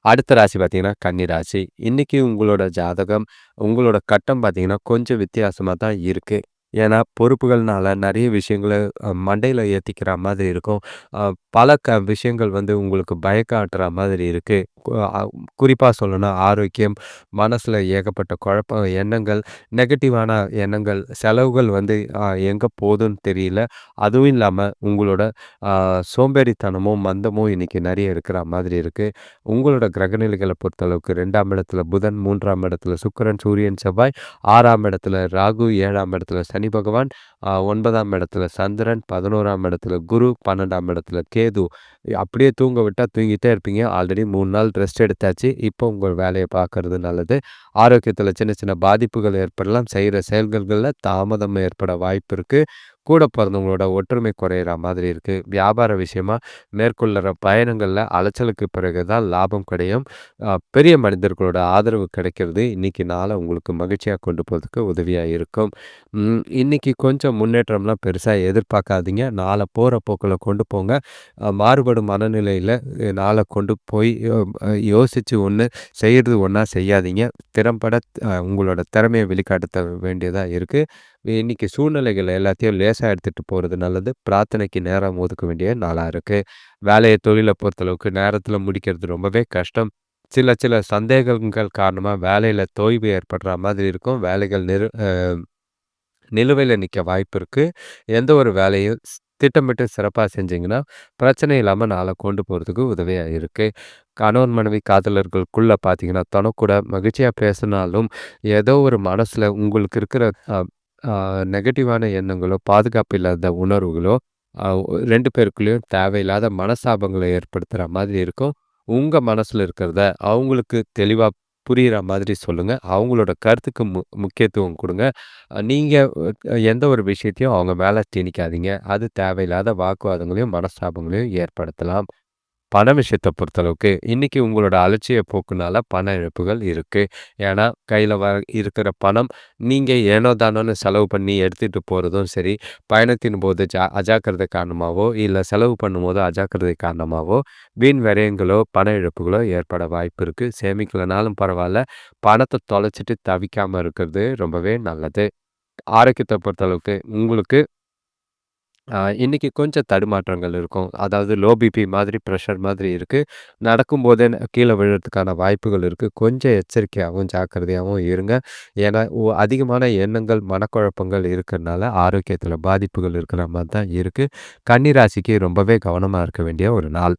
அடுத்த ராசி பார்த்தீங்கன்னா, கன்னி ராசி. இன்னைக்கு உங்களோட ஜாதகம், உங்களோட கட்டம் பார்த்தீங்கன்னா, கொஞ்சம் வித்தியாசமா தான் இருக்கு. ஏன்னா, பொறுப்புகள்னால நெறைய விஷயங்கள மண்டையில ஏத்திக்கிற மாதிரி இருக்கும். அ பல விஷயங்கள் உங்களுக்கு பயக்காட்டுற மாதிரி இருக்கு. கு அ குறிப்பா சொல்லணும்னா ஆரோக்கியம், மனசுல ஏகப்பட்ட குழப்பம், எண்ணங்கள், நெகட்டிவான எண்ணங்கள், செலவுகள் எங்க போதுன்னு தெரியல. அதுவும் இல்லாம உங்களோட அ சோம்பேறித்தனமும், மந்தமும் இன்னைக்கு நெறைய இருக்கிற மாதிரி இருக்கு. உங்களோட கிரகநிலைகள பொறுத்தளவுக்கு 2ஆம் இடத்துல புதன், 3ஆம் இடத்துல சுக்கிரன், சூரியன், செவ்வாய், 6ஆம் இடத்துல ராகு, 7ஆம் இடத்துல சனி பகவான், 9ஆம் இடத்துல சந்திரன், 11ஆம் இடத்துல குரு, 12ஆம் இடத்துல கேது. அப்படியே தூங்க விட்டா தூங்கிட்டே இருப்பீங்க. ஆல்ரெடி 3 நாள் ரெஸ்ட் எடுத்தாச்சு. இப்போ உங்க வேலைய பார்க்கறது நல்லது. ஆரோக்கியத்தில சின்ன சின்ன பாதிப்புகள் ஏற்படலாம். செய்ற செயல்கள்ல தாமதம் ஏற்பட வாய்ப்பு இருக்கு. கூட பொறந்தவங்களோட ஒற்றுமை குறையிற மாதிரி இருக்கு. வியாபார விஷயமா மேற்கொள்ளுற பயணங்கள்ல அலைச்சலுக்கு பிறகு தான் லாபம் கிடையும். பெரிய மனிதர்களோட ஆதரவு கிடைக்கிறது இன்னைக்கு நாள உங்களுக்கு மகிழ்ச்சியா கொண்டு போறதுக்கு உதவியா இருக்கும். இன்னைக்கு கொஞ்சம் முன்னேற்றம்லாம் பெருசா எதிர்பார்க்காதீங்க. நாள போற போக்குல கொண்டு போங்க. மாறுபடும் மனநிலையில நாள கொண்டு போய் யோசிச்சு ஒண்ணு, செய்றது ஒண்ணா செய்யாதீங்க. திறம்பட உங்களோட திறமைய வெளிக்காட்ட வேண்டியதா இருக்கு. இன்னைக்கு சூழ்நிலைகள் எல்லாத்தையும் லேசா எடுத்துட்டு போறது நல்லது. பிரார்த்தனைக்கு நேரம் ஒதுக்க வேண்டிய நாளா இருக்கு. வேலைய, தொழில பொறுத்தளவுக்கு நேரத்தில முடிக்கிறது ரொம்பவே கஷ்டம். சில சில சந்தேகங்கள் காரணமா வேலையில தொய்வு ஏற்படுற மாதிரி இருக்கும். வேலைகள் நிலுவையில நிக்க வாய்ப்பு இருக்கு. எந்த ஒரு வேலையும் திட்டமிட்டு சிறப்பா செஞ்சீங்கன்னா, பிரச்சனை இல்லாம நாள கொண்டு போறதுக்கு உதவியா இருக்கு. கணவன், மனைவி, காதலர்களுக்குள்ள பார்த்தீங்கன்னா, தனக்கூட மகிழ்ச்சியா பேசினாலும், ஏதோ ஒரு மனசுல உங்களுக்கு இருக்கிற அ அ நெகட்டிவான எண்ணங்களோ, பாதுகாப்பு இல்லாத உணர்வுகளோ, அ 2 பேருக்குள்ளயும் தேவையில்லாத மனஸ்தாபங்கள ஏற்படுத்துற மாதிரி இருக்கும். உங்க மனசுல இருக்கிறத அவங்களுக்கு தெளிவா புரியிற மாதிரி சொல்லுங்க. அவங்களோட கருத்துக்கு முக்கியத்துவம் குடுங்க. நீங்க எந்த ஒரு விஷயத்தையும் அவங்க மேல திணிக்காதீங்க. அது தேவையில்லாத வாக்குவாதங்களையும், மனஸ்தாபங்களையும் ஏற்படுத்தலாம். பண விஷயத்த பொறுத்தளவுக்கு, இன்னைக்கு உங்களோட அலட்சிய போக்குனால பண இழப்புகள் இருக்கு. ஏன்னா, கையில இருக்கிற பணம் நீங்க ஏனோ தானோன்னு செலவு பண்ணி எடுத்துட்டு போறதும் சரி, பயணத்தின் போது அஜாக்கிரதை காரணமாவோ, இல்ல செலவு பண்ணும்போது அஜாக்கிரதை காரணமாவோ, வீண் விரயங்களோ, பண இழப்புகளோ ஏற்பட வாய்ப்பு இருக்கு. சேமிக்கலனாலும் பரவால்ல, பணத்த தொலைச்சுட்டு தவிக்காம இருக்கிறது ரொம்பவே நல்லது. ஆரோக்கியத்த பொறுத்தளவுக்கு உங்களுக்கு இன்னைக்கு கொஞ்சம் தடுமாற்றங்கள் இருக்கும். அதாவது லோ பிபி மாதிரி, பிரஷர் மாதிரி இருக்கு. நடக்கும்போதே கீழ விழுறதுக்கான வாய்ப்புகள் இருக்கு. கொஞ்சம் எச்சரிக்கையாவும், ஜாக்கிரதையாவும் இருங்க. ஏன்னா, அதிகமான எண்ணங்கள், மனக்குழப்பங்கள் இருக்கறனால ஆரோக்கியத்தில பாதிப்புகள் இருக்கிற மாரி தான் இருக்கு. கன்னி ராசிக்கு ரொம்பவே கவனமா இருக்க வேண்டிய ஒரு நாள்.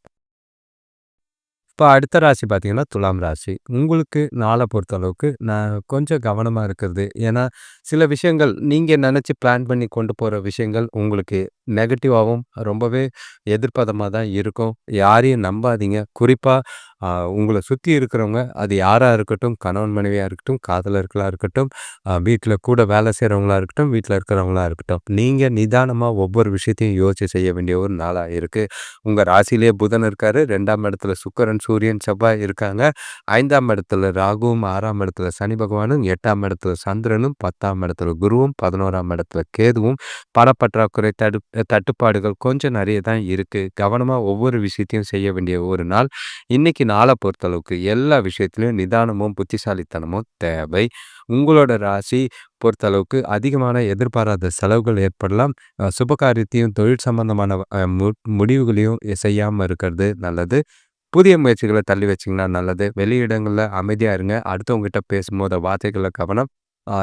இப்ப அடுத்த ராசி பார்த்தீங்கன்னா, துலாம் ராசி. உங்களுக்கு நாள பொறுத்தளவுக்கு நான் கொஞ்சம் கவனமா இருக்கிறது. ஏன்னா, சில விஷயங்கள் நீங்க நெனச்சு பிளான் பண்ணி கொண்டு போற விஷயங்கள் உங்களுக்கு நெகட்டிவாவும், ரொம்பவே எதிர்ப்பதமா தான் இருக்கும். யாரையும் நம்பாதீங்க. குறிப்பா அ உங்கள சுத்தி இருக்கிறவங்க, அது யாரா இருக்கட்டும், கணவன் மனைவியா இருக்கட்டும், காதலர்களா இருக்கட்டும், வீட்ல கூட வேலை செய்றவங்களா இருக்கட்டும், வீட்ல இருக்கிறவங்களா இருக்கட்டும். நீங்க நிதானமா ஒவ்வொரு விஷயத்தையும் யோசிச்சு செய்ய வேண்டிய ஒரு நாளா இருக்கு. உங்க ராசியிலேயே புதன் இருக்காரு. 2ஆம் இடத்துல சுக்கிரன், சூரியன், செவ்வாய் இருக்காங்க. 5ஆம் இடத்துல ராகுவும், 6ஆம் இடத்துல சனி பகவானும், 8ஆம் இடத்துல சந்திரனும், 10ஆம் இடத்துல குருவும், 11ஆம் இடத்துல கேதுவும், பணப்பற்றாக்குறை, தட்டுப்பாடுகள் கொஞ்சம் நெறைய தான் இருக்கு. கவனமா ஒவ்வொரு விஷயத்தையும் செய்ய வேண்டிய ஒரு நாள். இன்னைக்கு நாள பொறுத்தளவுக்கு எல்லா விஷயத்திலயும் நிதானமும், புத்திசாலித்தனமும் தேவை. உங்களோட ராசி பொறுத்தளவுக்கு அதிகமான எதிர்பாராத செலவுகள் ஏற்படலாம். சுபகாரியத்தையும், தொழில் சம்பந்தமான முடிவுகளையும் செய்யாம இருக்கிறது நல்லது. புதிய முயற்சிகள தள்ளி வச்சீங்கன்னா நல்லது. வெளியிடங்கள்ல அமைதியா இருங்க. அடுத்தவங்ககிட்ட பேசும்போது வார்த்தைகள்ல கவனம்.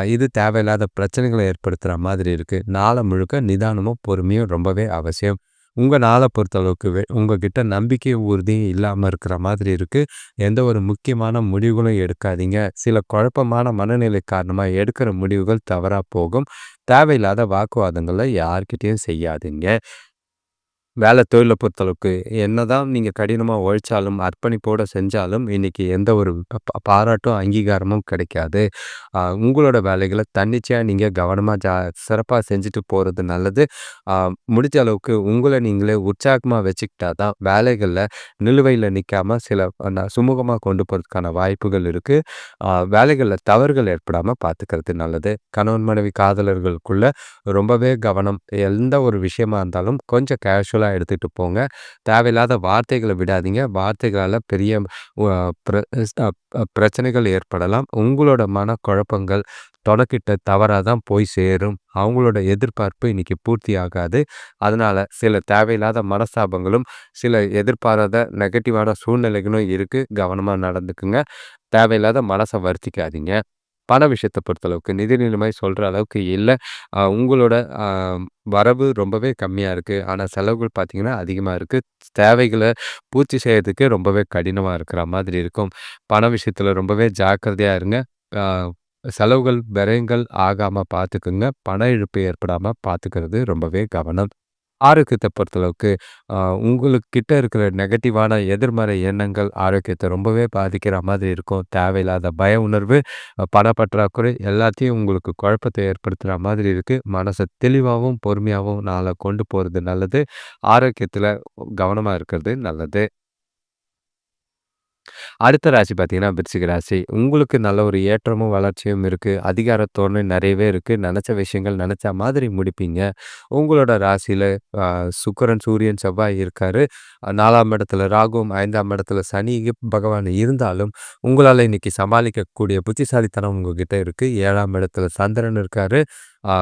இது தேவையில்லாத பிரச்சனைகள ஏற்படுத்துற மாதிரி இருக்கு. நாள முழுக்க நிதானமும், பொறுமையும் ரொம்பவே அவசியம். உங்க நாள பொறுத்தளவுக்கு உங்ககிட்ட நம்பிக்கையும், உறுதியும் இல்லாம இருக்கிற மாதிரி இருக்கு. எந்த ஒரு முக்கியமான முடிவுகளும் எடுக்காதீங்க. சில குழப்பமான மனநிலை காரணமா எடுக்கிற முடிவுகள் தவறா போகும். தேவையில்லாத வாக்குவாதங்கள யார்கிட்டயும் செய்யாதீங்க. வேலை தொழில பொறுத்தளவுக்கு, என்னதான் நீங்க கடினமா உழைச்சாலும், அர்ப்பணிப்போட செஞ்சாலும், இன்னைக்கு எந்த ஒரு பாராட்டும், அங்கீகாரமும் கிடைக்காது. உங்களோட வேலைகள தன்னிச்சையா நீங்க கவனமா சிறப்பா செஞ்சுட்டு போறது நல்லது. அ முடிஞ்ச அளவுக்கு உங்கள நீங்களே உற்சாகமா வச்சுக்கிட்டா தான், வேலைகள்ல நிலுவையில நிக்காம சில சுமூகமா கொண்டு போறதுக்கான வாய்ப்புகள் இருக்கு. வேலைகள்ல தவறுகள் ஏற்படாம பார்த்துக்கிறது நல்லது. கணவன், மனைவி, காதலர்களுக்குள்ள ரொம்பவே கவனம். எந்த ஒரு விஷயமா இருந்தாலும் கொஞ்சம் கேஷுவலா எடுத்துட்டு போங்க. தேவையில்லாத வார்த்தைகள விடாதீங்க. வார்த்தைகளால பெரிய ஒ பிர ஸ் அ பிரச்சனைகள் ஏற்படலாம். உங்களோட மனக்குழப்பங்கள் தொடக்கிட்ட தவறா தான் போய் சேரும். அவங்களோட எதிர்பார்ப்பு இன்னைக்கு பூர்த்தி ஆகாது. அதனால சில தேவையில்லாத மனஸ்தாபங்களும், சில எதிர்பாராத நெகட்டிவான சூழ்நிலைகளும் இருக்கு. கவனமா நடந்துக்குங்க. தேவையில்லாத மனச வருத்திக்காதீங்க. பண விஷயத்த பொறுத்தளவுக்கு நிதி நிலைமை சொல்ற அளவுக்கு இல்ல. உங்களோட அ வரவு ரொம்பவே கம்மியா இருக்கு. ஆனா செலவுகள் பார்த்தீங்கன்னா அதிகமா இருக்கு. தேவைகள பூர்த்தி செய்யறதுக்கே ரொம்பவே கடினமா இருக்கிற மாதிரி இருக்கும். பண விஷயத்துல ரொம்பவே ஜாக்கிரதையா இருங்க. அ செலவுகள், விரயங்கள் ஆகாம பார்த்துக்குங்க. பண இழப்பு ஏற்படாம பார்த்துக்கிறது ரொம்பவே கவனம். ஆரோக்கியத்த பொறுத்தளவுக்கு, அ உங்களுக்கிட்ட இருக்கிற நெகட்டிவான எதிர்மறை எண்ணங்கள் ஆரோக்கியத்த ரொம்பவே பாதிக்கிற மாதிரி இருக்கும். தேவையில்லாத பய உணர்வு, பணப்பற்றாக்குறை எல்லாத்தையும் உங்களுக்கு குழப்பத்த ஏற்படுத்துற மாதிரி இருக்கு. மனச தெளிவாவும், பொறுமையாவும் நாள கொண்டு போறது நல்லது. ஆரோக்கியத்தில கவனமா இருக்கிறது நல்லது. அடுத்த ராசி பார்த்தீங்கன்னா, விருச்சிக ராசி. உங்களுக்கு நல்ல ஒரு ஏற்றமும், வளர்ச்சியும் இருக்கு. அதிகார தோரணை நெறையவே இருக்கு. நெனச்ச விஷயங்கள் நெனச்ச மாதிரி முடிப்பீங்க. உங்களோட ராசியில அ சுக்கிரன், சூரியன், செவ்வாய் இருக்காரு. 4ஆம் இடத்துல ராகுவும், 5ஆம் இடத்துல சனி பகவான் இருந்தாலும், உங்களால இன்னைக்கு சமாளிக்கக்கூடிய புத்திசாலித்தனம் உங்ககிட்ட இருக்கு. 7ஆம் இடத்துல சந்திரன் இருக்காரு. அ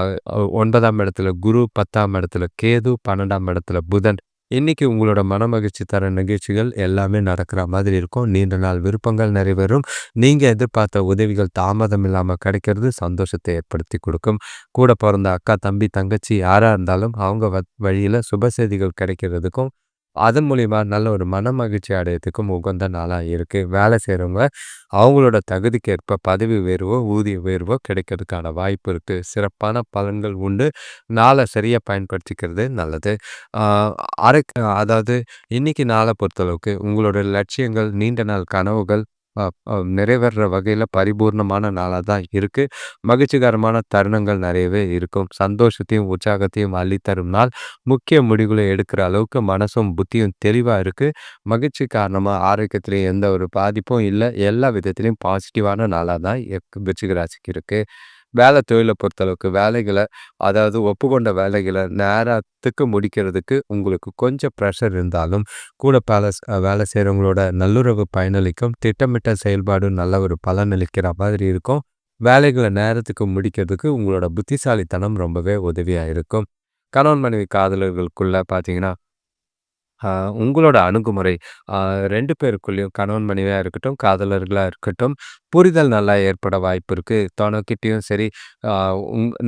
9ஆம் இடத்துல குரு, 10ஆம் இடத்துல கேது, 12ஆம் இடத்துல புதன். இன்னைக்கு உங்களோட மனமகிழ்ச்சி தர நிகழ்ச்சிகள் எல்லாமே நடக்கிற மாதிரி இருக்கும். நீண்ட நாள் விருப்பங்கள் நிறைவேறும். நீங்க எதிர்பார்த்த உதவிகள் தாமதம் இல்லாம கிடைக்கிறது சந்தோஷத்தை ஏற்படுத்தி கொடுக்கும். கூட பிறந்த அக்கா, தம்பி, தங்கச்சி யாரா இருந்தாலும் அவங்க வழியில சுப செய்திகள் கிடைக்கிறதுக்கும், அதன் மூலியமா நல்ல ஒரு மனமகிழ்ச்சி அடையறதுக்கும் உகந்த நாளா இருக்கு. வேலை செய்றவங்க அவங்களோட தகுதிக்கேற்ப பதவி உயர்வோ, ஊதிய உயர்வோ கிடைக்கிறதுக்கான வாய்ப்பு இருக்கு. சிறப்பான பலன்கள் உண்டு. நாள சரியா பயன்படுத்திக்கிறது நல்லது. ஆ அதாவது இன்னைக்கு நாள பொறுத்தளவுக்கு உங்களோட லட்சியங்கள், நீண்ட நாள் கனவுகள் அ அ நிறைவேறுற வகையில பரிபூர்ணமான நாளா தான் இருக்கு. மகிழ்ச்சிகரமான தருணங்கள் நிறையவே இருக்கும். சந்தோஷத்தையும், உற்சாகத்தையும் அள்ளித்தரும் நாள். முக்கிய முடிவுகள எடுக்கிற அளவுக்கு மனசும், புத்தியும் தெளிவா இருக்கு. மகிழ்ச்சி காரணமா ஆரோக்கியத்தில எந்த ஒரு பாதிப்பும் இல்ல. எல்லா விதத்திலயும் பாசிட்டிவான நாளா தான் விருச்சிக ராசிக்கு இருக்கு. வேலை தொழில பொறுத்தளவுக்கு வேலைகள அதாவது ஒப்புக்கொண்ட வேலைகள நேரத்துக்கு முடிக்கிறதுக்கு உங்களுக்கு கொஞ்சம் ப்ரெஷர் இருந்தாலும், கூட வேலை செய்றவங்களோட நல்லுறவு பயனளிக்கும். திட்டமிட்ட செயல்பாடு நல்ல ஒரு பலனளிக்கிற மாதிரி இருக்கும். வேலைகள நேரத்துக்கு முடிக்கிறதுக்கு உங்களோட புத்திசாலித்தனம் ரொம்பவே உதவியா இருக்கும். கணவன் மனைவி காதலர்களுக்குள்ள பார்த்தீங்கன்னா ஆ உங்களோட அணுகுமுறை 2 பேருக்குள்ளயும் கணவன் மனைவியா இருக்கட்டும், காதலர்களா இருக்கட்டும், புரிதல் நல்லா ஏற்பட வாய்ப்பு இருக்கு. தொணைக்கிட்டயும் சரி, ஆ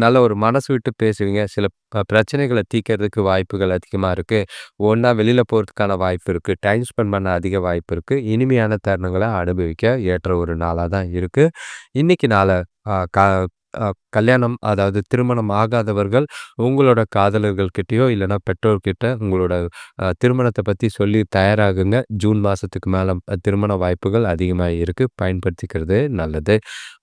நல்ல ஒரு மனசு விட்டு பேசுவீங்க. சில பிரச்சனைகள தீர்க்கிறதுக்கு வாய்ப்புகள் அதிகமா இருக்கு. ஒண்ணா வெளியில போறதுக்கான வாய்ப்பு இருக்கு. டைம் ஸ்பெண்ட் பண்ண அதிக வாய்ப்பு இருக்கு. இனிமையான தருணங்கள அனுபவிக்க ஏற்ற ஒரு நாளா தான் இருக்கு. இன்னைக்கு நாள அ க அ கல்யாணம் அதாவது திருமணம் ஆகாதவர்கள் உங்களோட காதலர்கள் கிட்டயோ, இல்லன்னா பெற்றோர்கிட்ட உங்களோட திருமணத்த பத்தி சொல்லி தயாராகுங்க. ஜூன் மாசத்துக்கு மேல திருமண வாய்ப்புகள் அதிகமா இருக்கு. பயன்படுத்திக்கிறது நல்லது.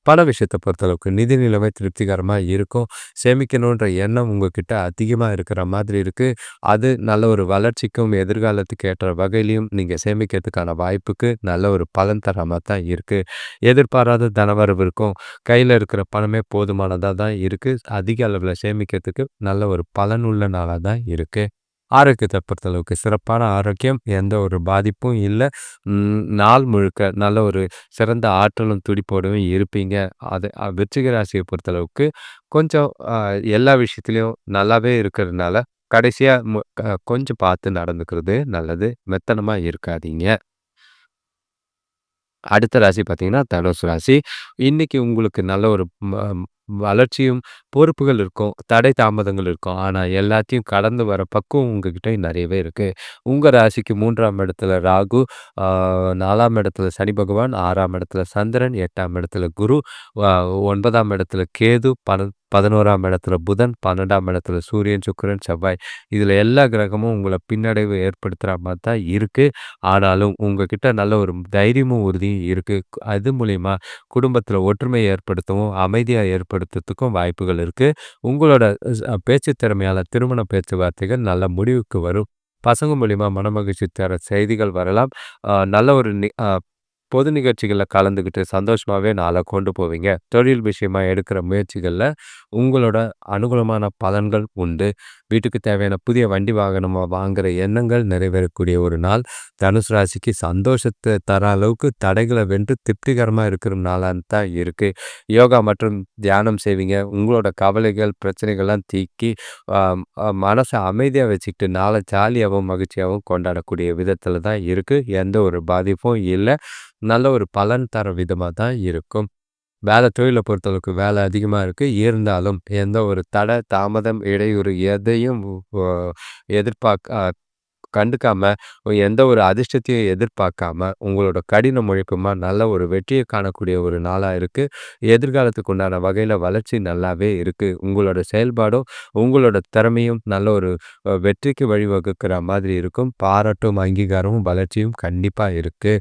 பண விஷயத்த பொறுத்தளவுக்கு நிதி நிலைமை திருப்திகரமா இருக்கும். சேமிக்கணுன்ற எண்ணம் உங்ககிட்ட அதிகமா இருக்கிற மாதிரி இருக்கு. அது நல்ல ஒரு வளர்ச்சிக்கும், எதிர்காலத்துக்கு ஏற்ற வகையிலயும் நீங்க சேமிக்கிறதுக்கான வாய்ப்புக்கு நல்ல ஒரு பலன் தராம தான் இருக்கு. எதிர்பாராத தனவரவு இருக்கும். கையில இருக்கிற பணமே போதுமானதா தான் இருக்கு. அதிக அளவுல சேமிக்கிறதுக்கு நல்ல ஒரு பலனுள்ள நாளா தான் இருக்கு. ஆரோக்கியத்த பொறுத்தளவுக்கு சிறப்பான ஆரோக்கியம். எந்த ஒரு பாதிப்பும் இல்ல. நாள் முழுக்க நல்ல ஒரு சிறந்த ஆற்றலும் துடிப்போடவும் இருப்பீங்க. அது விருச்சிக ராசிய பொறுத்தளவுக்கு கொஞ்சம் எல்லா விஷயத்திலயும் நல்லாவே இருக்கிறதுனால, கடைசியா கொஞ்சம் பார்த்து நடந்துக்கிறது நல்லது. மெத்தனமா இருக்காதீங்க. அடுத்த ராசி பார்த்தீங்கன்னா, தனுசு ராசி. இன்னைக்கு உங்களுக்கு நல்ல ஒரு வளர்ச்சியும், பொறுப்புகள் இருக்கும். தடை தாமதங்கள் இருக்கும். ஆனா, எல்லாத்தையும் கடந்து வர பக்குவம் உங்ககிட்ட நெறையவே இருக்கு. உங்க ராசிக்கு 3ஆம் இடத்துல ராகு, ஆ 4ஆம் இடத்துல சனி பகவான், 6ஆம் இடத்துல சந்திரன், 8ஆம் இடத்துல குரு, அ 9ஆம் இடத்துல கேது, 11ஆம் இடத்துல புதன், 12ஆம் இடத்துல சூரியன், சுக்கிரன், செவ்வாய். இதுல எல்லா கிரகமும் உங்கள பின்னடைவு ஏற்படுத்துற மாரி தான் இருக்கு. ஆனாலும் உங்ககிட்ட நல்ல ஒரு தைரியமும், உறுதியும் இருக்கு. அது மூலியமா குடும்பத்தில ஒற்றுமை ஏற்படுத்தவும், அமைதியா ஏற்படுத்துறதுக்கும் வாய்ப்புகள் இருக்கு. உங்களோட பேச்சு திறமையால திருமண பேச்சுவார்த்தைகள் நல்ல முடிவுக்கு வரும். பசங்க மூலியமா மனமகிழ்ச்சி தர செய்திகள் வரலாம். நல்ல ஒரு பொது நிகழ்ச்சிகள்ல கலந்துக்கிட்டு சந்தோஷமாவே நாள கொண்டு போவீங்க. தொழில் விஷயமா எடுக்கிற முயற்சிகள்ல உங்களோட அனுகூலமான பலன்கள் உண்டு. வீட்டுக்கு தேவையான புதிய வண்டி வாகனம் வாங்குற எண்ணங்கள் நிறைவேறக்கூடிய ஒரு நாள். தனுசு ராசிக்கு சந்தோஷத்த தர அளவுக்கு தடைகள வென்று திருப்திகரமா இருக்கிற நாளா தான் இருக்கு. யோகா மற்றும் தியானம் செய்வீங்க. உங்களோட கவலைகள், பிரச்சனைகள்லாம் தீக்கி அ மனச அமைதியா வச்சுக்கிட்டு நாள ஜாலியாவும், மகிழ்ச்சியாவும் கொண்டாடக்கூடிய விதத்தில தான் இருக்கு. எந்த ஒரு பாதிப்பும் இல்ல. நல்ல ஒரு பலன் தர விதமா தான் இருக்கும். தொழில பொறுத்தளவுக்கு வேலை அதிகமா இருக்கு. இருந்தாலும் எந்த ஒரு தடை, தாமதம், இடையூறு எதையும் எதிர்பார்க்க கண்டுக்காம எந்த ஒரு அதிர்ஷ்டத்தையும் எதிர்பார்க்காம உங்களோட கடின உழைப்புமா நல்ல ஒரு வெற்றியை காணக்கூடிய ஒரு நாளா இருக்கு. எதிர்காலத்துக்கு உண்டான வகையில வளர்ச்சி நல்லாவே இருக்கு. உங்களோட செயல்பாடும், உங்களோட திறமையும் நல்ல ஒரு வெற்றிக்கு வழிவகுக்கிற மாதிரி இருக்கும். பாராட்டும், அங்கீகாரமும், வளர்ச்சியும் கண்டிப்பா இருக்கு.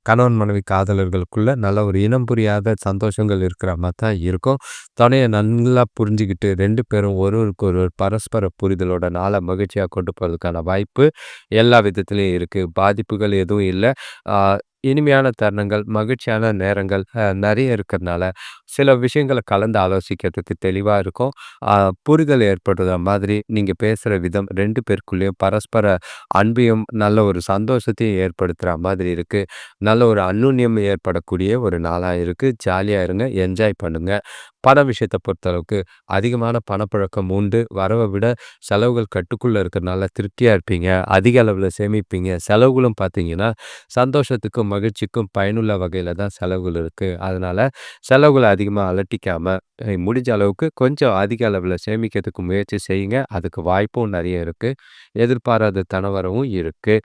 கணவன் மனைவி காதலர்களுக்குள்ள நல்ல ஒரு இனம் புரியாத சந்தோஷங்கள் இருக்கிற மாரி தான் இருக்கும். துணைய நல்லா புரிஞ்சுகிட்டு 2 பேரும் ஒருவருக்கு ஒருவர் பரஸ்பர புரிதலோட நாள மகிழ்ச்சியா கொண்டு போறதுக்கான வாய்ப்பு எல்லா விதத்திலயும் இருக்கு. பாதிப்புகள் எதுவும் இல்ல. ஆ இனிமையான தருணங்கள், மகிழ்ச்சியான நேரங்கள் நெறைய இருக்கிறதுனால, சில விஷயங்கள கலந்து ஆலோசிக்கிறதுக்கு தெளிவா இருக்கும். ஆ புரிதல் ஏற்படுற மாதிரி நீங்க பேசுற விதம் 2 பேருக்குள்ளேயும் பரஸ்பர அன்பையும், நல்ல ஒரு சந்தோஷத்தையும் ஏற்படுத்துற மாதிரி இருக்கு. நல்ல ஒரு அந்யோன்யம் ஏற்படக்கூடிய ஒரு நாளா இருக்கு. ஜாலியா இருங்க. என்ஜாய் பண்ணுங்க. பண விஷயத்த பொறுத்தளவுக்கு அதிகமான பணப்புழக்கம் உண்டு. வரவ விட செலவுகள் கட்டுக்குள்ள இருக்கிறனால திருப்தியா இருப்பீங்க. அதிக அளவுல சேமிப்பீங்க. செலவுகளும் பார்த்தீங்கன்னா, சந்தோஷத்துக்கும், மகிழ்ச்சிக்கும் பயனுள்ள வகையில தான் செலவுகள் இருக்கு. அதனால செலவுகள அதிகமா அலட்டிக்காம, முடிஞ்ச அளவுக்கு கொஞ்சம் அதிக அளவுல சேமிக்கிறதுக்கு முயற்சி செய்யுங்க. அதுக்கு வாய்ப்பும் நெறைய இருக்கு. எதிர்பாராத தனவரவும் இருக்கு.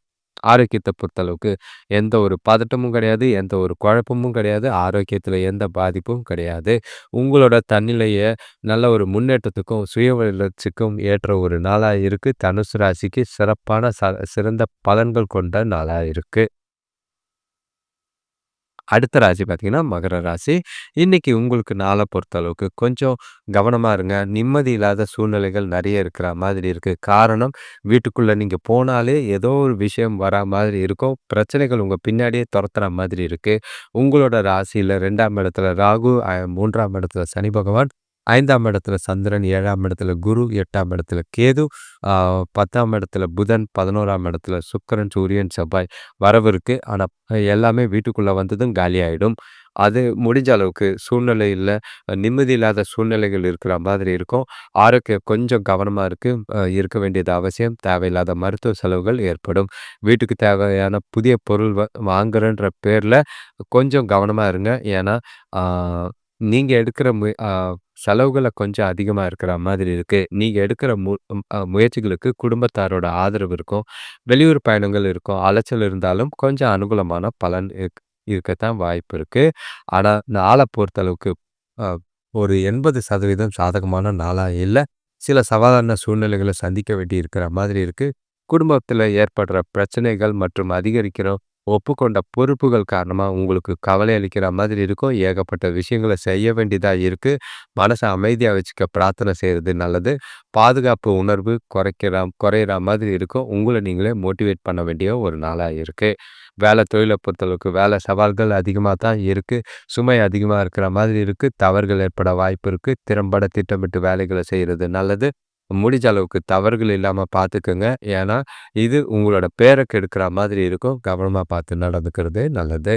ஆரோக்கியத்த பொறுத்தளவுக்கு எந்த ஒரு பதட்டமும் கிடையாது. எந்த ஒரு குழப்பமும் கிடையாது. ஆரோக்கியத்தில எந்த பாதிப்பும் கிடையாது. உங்களோட தன்னிலைய நல்ல ஒரு முன்னேற்றத்துக்கும், சுய வளர்ச்சிக்கும் ஏற்ற ஒரு நாளா இருக்கு. தனுசு ராசிக்கு சிறப்பான சிறந்த பலன்கள் கொண்ட நாளா இருக்கு. அடுத்த ராசி பார்த்தீங்கன்னா, மகர ராசி. இன்னைக்கு உங்களுக்கு நாள பொறுத்தளவுக்கு கொஞ்சம் கவனமா இருங்க. நிம்மதி இல்லாத சூழ்நிலைகள் நெறைய இருக்கிற மாதிரி இருக்கு. காரணம், வீட்டுக்குள்ள நீங்க போனாலே ஏதோ ஒரு விஷயம் வரா மாதிரி இருக்கும். பிரச்சனைகள் உங்க பின்னாடியே தொரத்துற மாதிரி இருக்கு. உங்களோட ராசியில 2ஆம் இடத்துல ராகு, 3ஆம் இடத்துல சனி பகவான், 5ஆம் இடத்துல சந்திரன், 7ஆம் இடத்துல குரு, 8ஆம் இடத்துல கேது, ஆ 10ஆம் இடத்துல புதன், 11ஆம் இடத்துல சுக்கிரன், சூரியன், செவ்வாய் வரவு இருக்கு. ஆனா எல்லாமே வீட்டுக்குள்ள வந்ததும் காலியாயிடும். அது முடிஞ்ச அளவுக்கு சூழ்நிலையில நிம்மதி இல்லாத சூழ்நிலைகள் இருக்கிற மாதிரி இருக்கும். ஆரோக்கியம் கொஞ்சம் கவனமா இருக்க வேண்டியது அவசியம். தேவையில்லாத மருத்துவ செலவுகள் ஏற்படும். வீட்டுக்கு தேவையான புதிய பொருள் வாங்குறேன்ற பேர்ல கொஞ்சம் கவனமா இருங்க. ஏன்னா, ஆ நீங்க எடுக்கிற செலவுகள கொஞ்சம் அதிகமா இருக்கிற மாதிரி இருக்கு. நீங்க எடுக்கிற முயற்சிகளுக்கு குடும்பத்தாரோட ஆதரவு இருக்கும். வெளியூர் பயணங்கள் இருக்கும். அலைச்சல் இருந்தாலும் கொஞ்சம் அனுகூலமான பலன் இருக்கத்தான் வாய்ப்பு இருக்கு. ஆனா, நாள பொறுத்தளவுக்கு அ ஒரு 80% சாதகமான நாளா இல்ல. சில சவாலான சூழ்நிலைகள சந்திக்க வேண்டி இருக்கிற மாதிரி இருக்கு. குடும்பத்தில ஏற்படுற பிரச்சனைகள் மற்றும் அதிகரிக்கிற ஒப்புக்கொண்ட பொறுப்புகள் காரணமா உங்களுக்கு கவலை அளிக்கிற மாதிரி இருக்கும். ஏகப்பட்ட விஷயங்கள செய்ய வேண்டியதா இருக்கு. மனச அமைதியா வச்சுக்க பிரார்த்தனை செய்றது நல்லது. பாதுகாப்பு உணர்வு குறையிற மாதிரி இருக்கும். உங்கள நீங்களே மோட்டிவேட் பண்ண வேண்டிய ஒரு நாளா இருக்கு. தொழில பொறுத்தளவுக்கு சவால்கள் அதிகமா தான் இருக்கு. சுமை அதிகமா இருக்கிற மாதிரி இருக்கு. தவறுகள் ஏற்பட வாய்ப்பு இருக்கு. திறம்பட திட்டமிட்டு வேலைகள செய்றது நல்லது. முடிஞ்ச அளவுக்கு தவறுகள் இல்லாம பார்த்துக்கங்க. ஏன்னா, இது உங்களோட பேர கெடுக்கிற மாதிரி இருக்கும். கவனமா பார்த்து நடந்துக்கிறது நல்லது.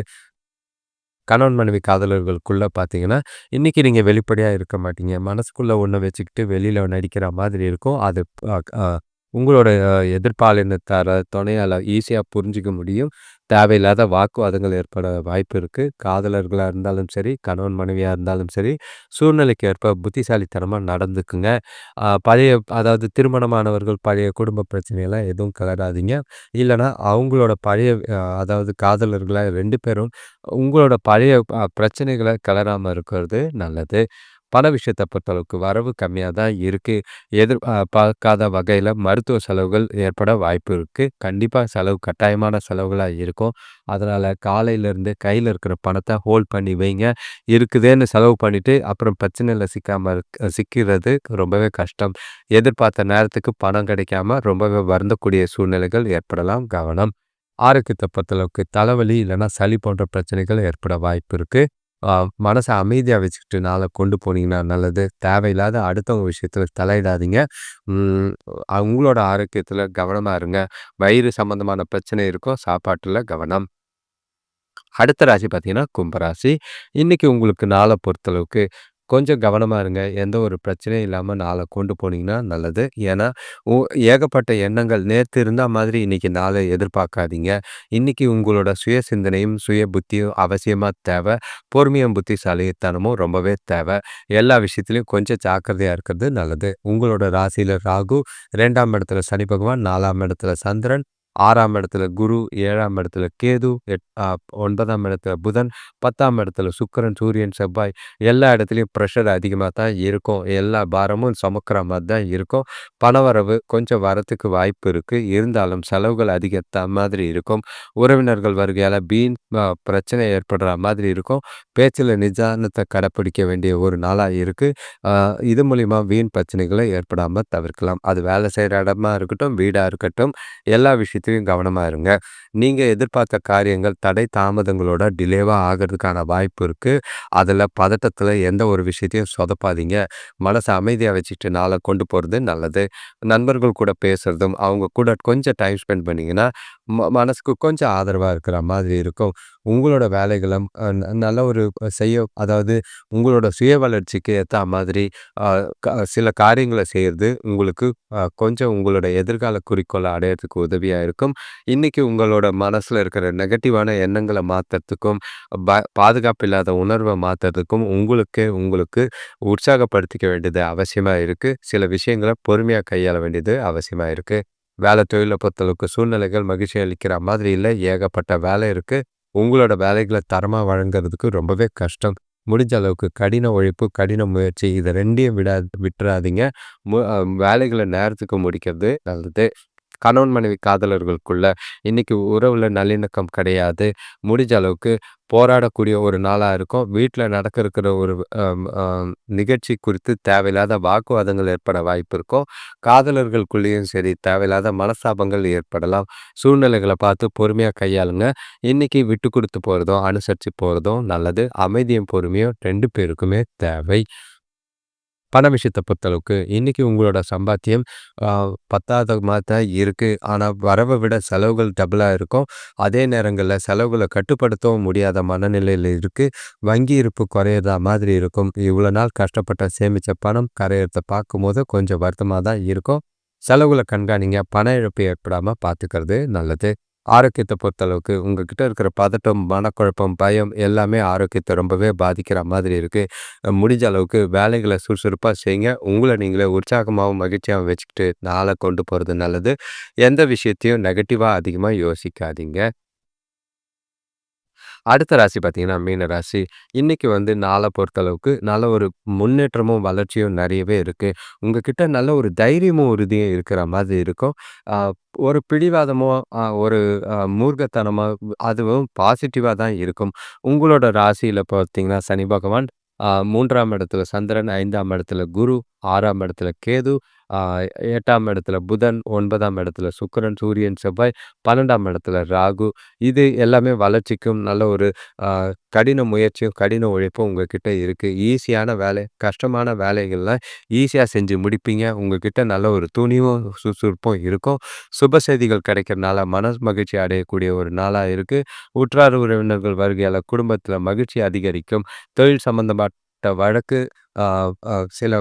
கணவன் மனைவி காதலர்களுக்குள்ள பார்த்தீங்கன்னா, இன்னைக்கு நீங்க வெளிப்படையா இருக்க மாட்டீங்க. மனசுக்குள்ள ஒண்ண வச்சுக்கிட்டு வெளியில நடிக்கிற மாதிரி இருக்கும். அது அ அ உங்களோட எதிர்ப்பாலினத்தார துணையால ஈஸியா புரிஞ்சுக்க முடியும். தேவையில்லாத வாக்குவாதங்கள் ஏற்பட வாய்ப்பு இருக்கு. காதலர்களா இருந்தாலும் சரி, கணவன் மனைவியா இருந்தாலும் சரி, சூழ்நிலைக்கு ஏற்ப புத்திசாலித்தனமா நடந்துக்குங்க. பழைய அதாவது திருமணமானவர்கள் பழைய குடும்ப பிரச்சனையெல்லாம் எதுவும் கிளறாதீங்க. இல்லன்னா அவங்களோட பழைய அதாவது காதலர்களா 2 பேரும் உங்களோட பழைய பிரச்சனைகள கிளறாம இருக்கிறது நல்லது. பண விஷயத்த பொறுத்தளவுக்கு வரவு கம்மியா தான் இருக்கு. பார்க்காத வகையில மருத்துவ செலவுகள் ஏற்பட வாய்ப்பு இருக்கு. கண்டிப்பா செலவு கட்டாயமான செலவுகளா இருக்கும். அதனால காலையிலேருந்து கையில இருக்கிற பணத்த ஹோல்ட் பண்ணி வைங்க. இருக்குதேன்னு செலவு பண்ணிட்டு அப்புறம் பிரச்சனையில சிக்காம சிக்கிறது ரொம்பவே கஷ்டம். எதிர்பார்த்த நேரத்துக்கு பணம் கிடைக்காம ரொம்பவே வருந்தக்கூடிய சூழ்நிலைகள் ஏற்படலாம். கவனம். ஆரோக்கியத்த பொறுத்தளவுக்கு தலைவலி இல்லன்னா சளி போன்ற பிரச்சனைகள் ஏற்பட வாய்ப்பு இருக்கு. அ மனச அமைதியா வச்சுக்கிட்டு நாள கொண்டு போனீங்கன்னா நல்லது. தேவையில்லாத அடுத்தவங்க விஷயத்துல தலையிடாதீங்க. ம் உங்களோட ஆரோக்கியத்துல கவனமா இருங்க. வயிறு சம்பந்தமான பிரச்சனை இருக்கும். சாப்பாட்டுல கவனம். அடுத்த ராசி பார்த்தீங்கன்னா, கும்பராசி. இன்னைக்கு உங்களுக்கு நாள பொறுத்தளவுக்கு கொஞ்சம் கவனமா இருங்க. எந்த ஒரு பிரச்சனையும் இல்லாம நாள கொண்டு போனீங்கன்னா நல்லது. ஏன்னா, உ ஏகப்பட்ட எண்ணங்கள் நேத்து இருந்தா மாதிரி இன்னைக்கு நாள எதிர்பார்க்காதீங்க. இன்னைக்கு உங்களோட சுய சிந்தனையும், சுய புத்தியும் அவசியமா தேவ. பொறுமையும், புத்திசாலித்தனமும் ரொம்பவே தேவ. எல்லா விஷயத்திலயும் கொஞ்சம் ஜாக்கிரதையா இருக்கிறது நல்லது. உங்களோட ராசியில ராகு, 2ஆம் இடத்துல சனி பகவான், 4ஆம் இடத்துல சந்திரன், 6ஆம் இடத்துல குரு, 7ஆம் இடத்துல கேது, 9ஆம் இடத்துல புதன், 10ஆம் இடத்துல சுக்கிரன், சூரியன், செவ்வாய் எல்லா இடத்துலயும் பிரஷர் அதிகமா தான் இருக்கும். எல்லா பாரமும் சுமக்கிற மாரி தான் இருக்கும். பணவரவு கொஞ்சம் வரத்துக்கு வாய்ப்பு இருக்கு. இருந்தாலும் செலவுகள் அதிகரித்த மாதிரி இருக்கும். உறவினர்கள் வருகையால வீண் பிரச்சனை ஏற்படுற மாதிரி இருக்கும். பேச்சுல நிதானத்த கடைப்பிடிக்க வேண்டிய ஒரு நாளா இருக்கு. அ இது மூலியமா வீண் பிரச்சனைகள ஏற்படாம தவிர்க்கலாம். அது வேலை செய்ற இடமா இருக்கட்டும், வீடா இருக்கட்டும், எல்லா விஷயத்திலயும் கவனமா இருங்க. நீங்க எதிர்பார்த்த காரியங்கள் தடை தாமதங்களோட டிலேவா ஆகறதுக்கான வாய்ப்பு இருக்கு. அதுல பதட்டத்துல எந்த ஒரு விஷயத்தையும் சொதப்பாதீங்க. மனச அமைதியா வச்சுட்டு நாள கொண்டு போறது நல்லது. நண்பர்கள் கூட பேசுறதும், அவங்க கூட கொஞ்சம் டைம் ஸ்பெண்ட் பண்ணீங்கன்னா, மனசுக்கு கொஞ்சம் ஆதரவா இருக்கிற மாதிரி இருக்கும். உங்களோட வேலைகளும் நல்ல ஒரு அதாவது உங்களோட சுய வளர்ச்சிக்கு ஏத்தா மாதிரி அ சில காரியங்கள செய்றது உங்களுக்கு கொஞ்சம் உங்களோட எதிர்கால குறிக்கோள அடையறதுக்கு உதவியா இருக்கும். இன்னைக்கு உங்களோட மனசுல இருக்கிற நெகட்டிவான எண்ணங்கள மாத்தறதுக்கும், பாதுகாப்பு இல்லாத உணர்வ மாத்துறதுக்கும் உங்களுக்கு உற்சாகப்படுத்திக்க வேண்டியது அவசியமா இருக்கு. சில விஷயங்கள பொறுமையா கையாள வேண்டியது அவசியமா இருக்கு. வேலை தொழில பொறுத்தளவுக்கு சூழ்நிலைகள் மகிழ்ச்சி அளிக்கிற மாதிரி இல்ல. ஏகப்பட்ட வேலை இருக்கு. உங்களோட வேலைகள தரமா வழங்குறதுக்கு ரொம்பவே கஷ்டம். முடிஞ்ச அளவுக்கு கடின உழைப்பு, கடின முயற்சி இத 2யும் விட்டுறாதீங்க. மு அ வேலைகள நேரத்துக்கு முடிக்கிறது நல்லது. கணவன் மனைவி காதலர்களுக்குள்ள இன்னைக்கு உறவுல நல்லிணக்கம் கிடையாது. முடிஞ்ச அளவுக்கு போராடக்கூடிய ஒரு நாளா இருக்கும். வீட்ல நடக்க இருக்கிற ஒரு அம் அ நிகழ்ச்சி குறித்து தேவையில்லாத வாக்குவாதங்கள் ஏற்பட வாய்ப்பு இருக்கும். காதலர்களுக்குள்ளேயும் சரி, தேவையில்லாத மனஸ்தாபங்கள் ஏற்படலாம். சூழ்நிலைகள பார்த்து பொறுமையா கையாளுங்க. இன்னைக்கு விட்டு குடுத்து போறதும், அனுசரிச்சு போறதும் நல்லது. அமைதியும், பொறுமையும் 2 பேருக்குமே தேவை. பண விஷயத்த பொறுத்தளவுக்கு, இன்னைக்கு உங்களோட சம்பாத்தியம் அ பத்தாத மாரி தான் இருக்கு. ஆனா, வரவ விட செலவுகள் டபுளா இருக்கும். அதே நேரங்கள்ல செலவுகள கட்டுப்படுத்தவும் முடியாத மனநிலையில இருக்கு. வங்கி இருப்பு குறையிற மாதிரி இருக்கும். இவ்வளோ நாள் கஷ்டப்பட்ட சேமிச்ச பணம் கரையறத பார்க்கும்போது கொஞ்சம் வருத்தமா தான் இருக்கும். செலவுகள கண்காணிங்க. பண இழப்பு ஏற்படாம பார்த்துக்கிறது நல்லது. ஆரோக்கியத்த பொறுத்தளவுக்கு உங்ககிட்ட இருக்கிற பதட்டம், மனக்குழப்பம், பயம் எல்லாமே ஆரோக்கியத்த ரொம்பவே பாதிக்கிற மாதிரி இருக்கு. முடிஞ்ச அளவுக்கு வேலைகள சுறுசுறுப்பா செய்யுங்க. உங்கள நீங்களே உற்சாகமாவும், மகிழ்ச்சியாவும் வச்சுக்கிட்டு நாள கொண்டு போறது நல்லது. எந்த விஷயத்தையும் நெகட்டிவா அதிகமா யோசிக்காதீங்க. அடுத்த ராசி பார்த்தீங்கன்னா, மீன ராசி. இன்னைக்கு நாள பொறுத்தளவுக்கு நல்ல ஒரு முன்னேற்றமும், வளர்ச்சியும் நெறையவே இருக்கு. உங்ககிட்ட நல்ல ஒரு தைரியமும், உறுதியும் இருக்கிற மாதிரி இருக்கும். அ ஒரு பிடிவாதமோ, ஒரு மூர்க்கத்தனமா அதுவும் பாசிட்டிவா தான் இருக்கும். உங்களோட ராசியில பார்த்தீங்கன்னா, சனி பகவான் 3ஆம் இடத்துல சந்திரன், 5ஆம் இடத்துல குரு, 6ஆம் இடத்துல கேது, ஆ 8ஆம் இடத்துல புதன், 9ஆம் இடத்துல சுக்கிரன், சூரியன், செவ்வாய், 12ஆம் இடத்துல ராகு. இது எல்லாமே வளர்ச்சிக்கும் நல்ல ஒரு அ கடின முயற்சியும், கடின உழைப்பும் உங்ககிட்ட இருக்கு. ஈஸியான வேலை, கஷ்டமான வேலைகள்லாம் ஈஸியா செஞ்சு முடிப்பீங்க. உங்ககிட்ட நல்ல ஒரு துணிவும், சுறுசுறுப்பும் இருக்கும். சுப செய்திகள் கிடைக்கிறனால மன மகிழ்ச்சி அடையக்கூடிய ஒரு நாளா இருக்கு. உற்றார் உறவினர்கள் வருகையால குடும்பத்தில மகிழ்ச்சி அதிகரிக்கும். தொழில் சம்பந்தப்பட்ட வழக்கு, அ அ சில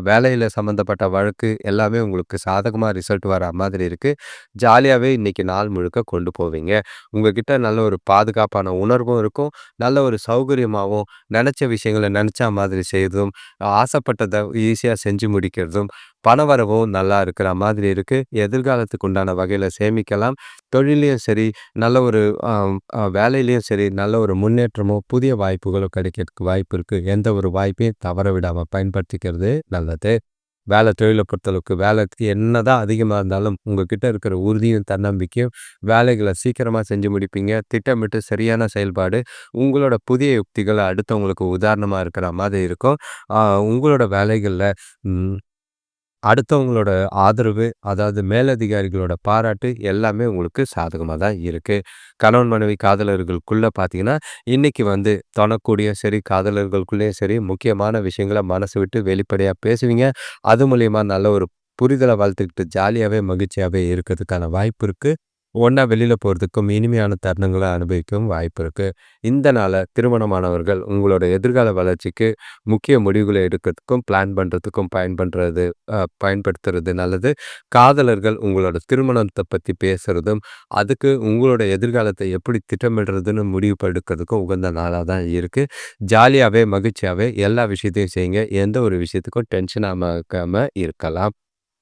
வேலையில சம்மந்தப்பட்ட வழக்கு எல்லாமே உங்களுக்கு சாதகமா ரிசல்ட் வரா மாதிரி இருக்கு. ஜாலியாவே இன்னைக்கு நாள் முழுக்க கொண்டு போவீங்க. உங்ககிட்ட நல்ல ஒரு பாதுகாப்பான உணர்வும் இருக்கும். நல்ல ஒரு சௌகரியமாவும், நெனச்ச விஷயங்கள நெனச்சா மாதிரி செய்றதும், ஆசைப்பட்டத ஈஸியா செஞ்சு முடிக்கிறதும், பணவரவும் நல்லா இருக்கிற மாதிரி இருக்கு. எதிர்காலத்துக்கு உண்டான வகையில சேமிக்கலாம். தொழில்லயும் சரி, நல்ல ஒரு அ வேலையிலயும் சரி, நல்ல ஒரு முன்னேற்றமும், புதிய வாய்ப்புகளும் கிடைக்கிறதுக்கு வாய்ப்பு இருக்கு. எந்த ஒரு வாய்ப்பையும் தவற விடாம பயன்படுத்திக்கிறது நல்லது. வேலை தொழில பொறுத்தளவுக்கு வேலை என்னதான் அதிகமா இருந்தாலும், உங்ககிட்ட இருக்கிற உறுதியும், தன்னம்பிக்கையும் வேலைகள சீக்கிரமா செஞ்சு முடிப்பீங்க. திட்டமிட்டு சரியான செயல்பாடு, உங்களோட புதிய யுக்திகள் அடுத்தவங்களுக்கு உதாரணமா இருக்கிற மாதிரி இருக்கும். அ உங்களோட வேலைகள்ல ம் அடுத்தவங்களோட ஆதரவு, அதாவது மேலதிகாரிகளோட பாராட்டு எல்லாமே உங்களுக்கு சாதகமா தான் இருக்கு. கணவன், மனைவி காதலர்களுக்குள்ள பார்த்தீங்கன்னா, இன்னைக்கு தொணக்கூடியும் சரி, காதலர்களுக்குள்ளேயும் சரி, முக்கியமான விஷயங்கள மனசு விட்டு வெளிப்படையா பேசுவீங்க. அது மூலியமா நல்ல ஒரு புரிதல வளர்த்துக்கிட்டு ஜாலியாவே, மகிழ்ச்சியாவே இருக்கிறதுக்கான வாய்ப்பு இருக்கு. ஒண்ணா வெளியில போறதுக்கும், இனிமையான தருணங்கள அனுபவிக்கவும் வாய்ப்பு இருக்கு. இந்த நாள திருமணமானவர்கள் உங்களோட எதிர்கால வளர்ச்சிக்கு முக்கிய முடிவுகள எடுக்கிறதுக்கும், பிளான் பண்றதுக்கும் பயன்படுத்துறது நல்லது. காதலர்கள் உங்களோட திருமணத்த பத்தி பேசுறதும், அதுக்கு உங்களோட எதிர்காலத்த எப்படி திட்டமிடுறதுன்னு முடிவு எடுக்கிறதுக்கும் உகந்த நாளா தான் இருக்கு. ஜாலியாவே, மகிழ்ச்சியாவே எல்லா விஷயத்தையும் செய்யுங்க. எந்த ஒரு விஷயத்துக்கும் டென்ஷன் ஆகாம இருக்கலாம்.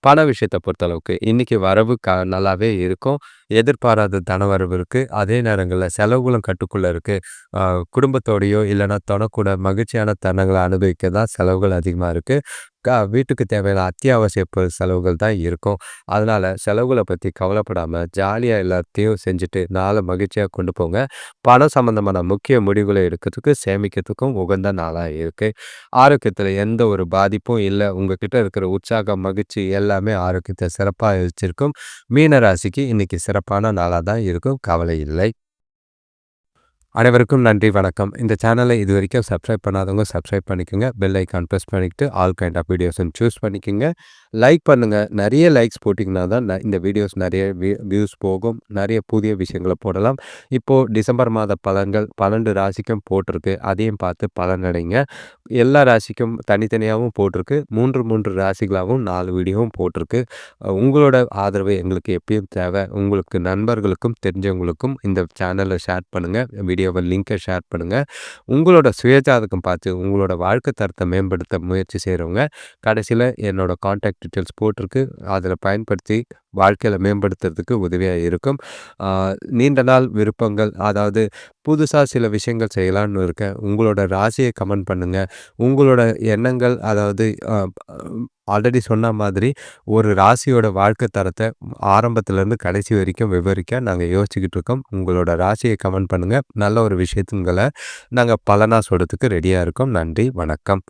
பண விஷயத்த பொறுத்தளவுக்கு, இன்னைக்கு வரவு நல்லாவே இருக்கும். எதிர்பாராத தனவரவு இருக்கு. அதே நேரங்கள்ல செலவுகளும் கட்டுக்குள்ள இருக்கு. அ குடும்பத்தோடையோ இல்லன்னா தொண கூட மகிழ்ச்சியான தருணங்கள அனுபவிக்க தான் செலவுகள் அதிகமா இருக்கு. வீட்டுக்கு தேவையான அத்தியாவசிய செலவுகள் தான் இருக்கும். அதனால செலவுகள பத்தி கவலைப்படாம ஜாலியா எல்லாத்தையும் செஞ்சுட்டு நாள மகிழ்ச்சியா கொண்டு போங்க. பணம் சம்பந்தமான முக்கிய முடிவுகள எடுக்கிறதுக்கு, சேமிக்கிறதுக்கும் உகந்த நாளா இருக்கு. ஆரோக்கியத்துல எந்த ஒரு பாதிப்பும் இல்ல. உங்ககிட்ட இருக்கிற உற்சாகம், மகிழ்ச்சி எல்லாமே ஆரோக்கியத்த சிறப்பா வச்சிருக்கும். மீன ராசிக்கு இன்னைக்கு சிறப்பான நாளா தான் இருக்கும். கவலை இல்லை. அனைவருக்கும் நன்றி, வணக்கம். இந்த சேனலை இதுவரைக்கும் சப்ஸ்கிரைப் பண்ணாதவங்க சப்ஸ்கிரைப் பண்ணிக்கோங்க. பெல் ஐகான் பிரஸ் பண்ணிக்கிட்டு ஆல் கைண்ட் ஆஃப் வீடியோஸ்ன்னு சூஸ் பண்ணிக்கோங்க. லைக் பண்ணுங்க. நிறைய லைக்ஸ் போட்டிங்கன்னா தான் இந்த வீடியோஸ் நிறைய வியூஸ் போகும். நிறைய புதிய விஷயங்கள போடலாம். இப்போது டிசம்பர் மாத பலன்கள் 12 ராசிக்கும் போட்டிருக்கு. அதையும் பார்த்து பலனடைங்க. எல்லா ராசிக்கும் தனித்தனியாகவும் போட்டிருக்கு. 3 ராசிகளாகவும் 4 வீடியோவும் போட்டிருக்கு. உங்களோட ஆதரவு எங்களுக்கு எப்பயும் தேவை. உங்களுக்கு நண்பர்களுக்கும் தெரிஞ்சவங்களுக்கும் இந்த சேனலை ஷேர் பண்ணுங்கள். வீடியோவை லிங்கை ஷேர் பண்ணுங்கள். உங்களோட சுயஜாதகம் பார்த்து உங்களோட வாழ்க்கை தரத்தை மேம்படுத்த முயற்சி செய்கிறவங்க கடைசியில் என்னோட காண்டாக்ட் டீட்டெயில்ஸ் போட்டிருக்கு. அதில் பயன்படுத்தி வாழ்க்கையில் மேம்படுத்துறதுக்கு உதவியாக இருக்கும். நீண்ட நாள் விருப்பங்கள், அதாவது புதுசாக சில விஷயங்கள் செய்யலான்னு இருக்கேன். உங்களோட ராசியை கமெண்ட் பண்ணுங்கள். உங்களோட எண்ணங்கள், அதாவது ஆல்ரெடி சொன்ன மாதிரி ஒரு ராசியோட வாழ்க்கை தரத்தை ஆரம்பத்துலேருந்து கடைசி வரைக்கும் விவரிக்க நாங்கள் யோசிச்சுக்கிட்டு இருக்கோம். உங்களோட ராசியை கமெண்ட் பண்ணுங்கள். நல்ல ஒரு விஷயத்துங்களை நாங்கள் பலனாக சொல்கிறதுக்கு ரெடியாக இருக்கோம். நன்றி, வணக்கம்.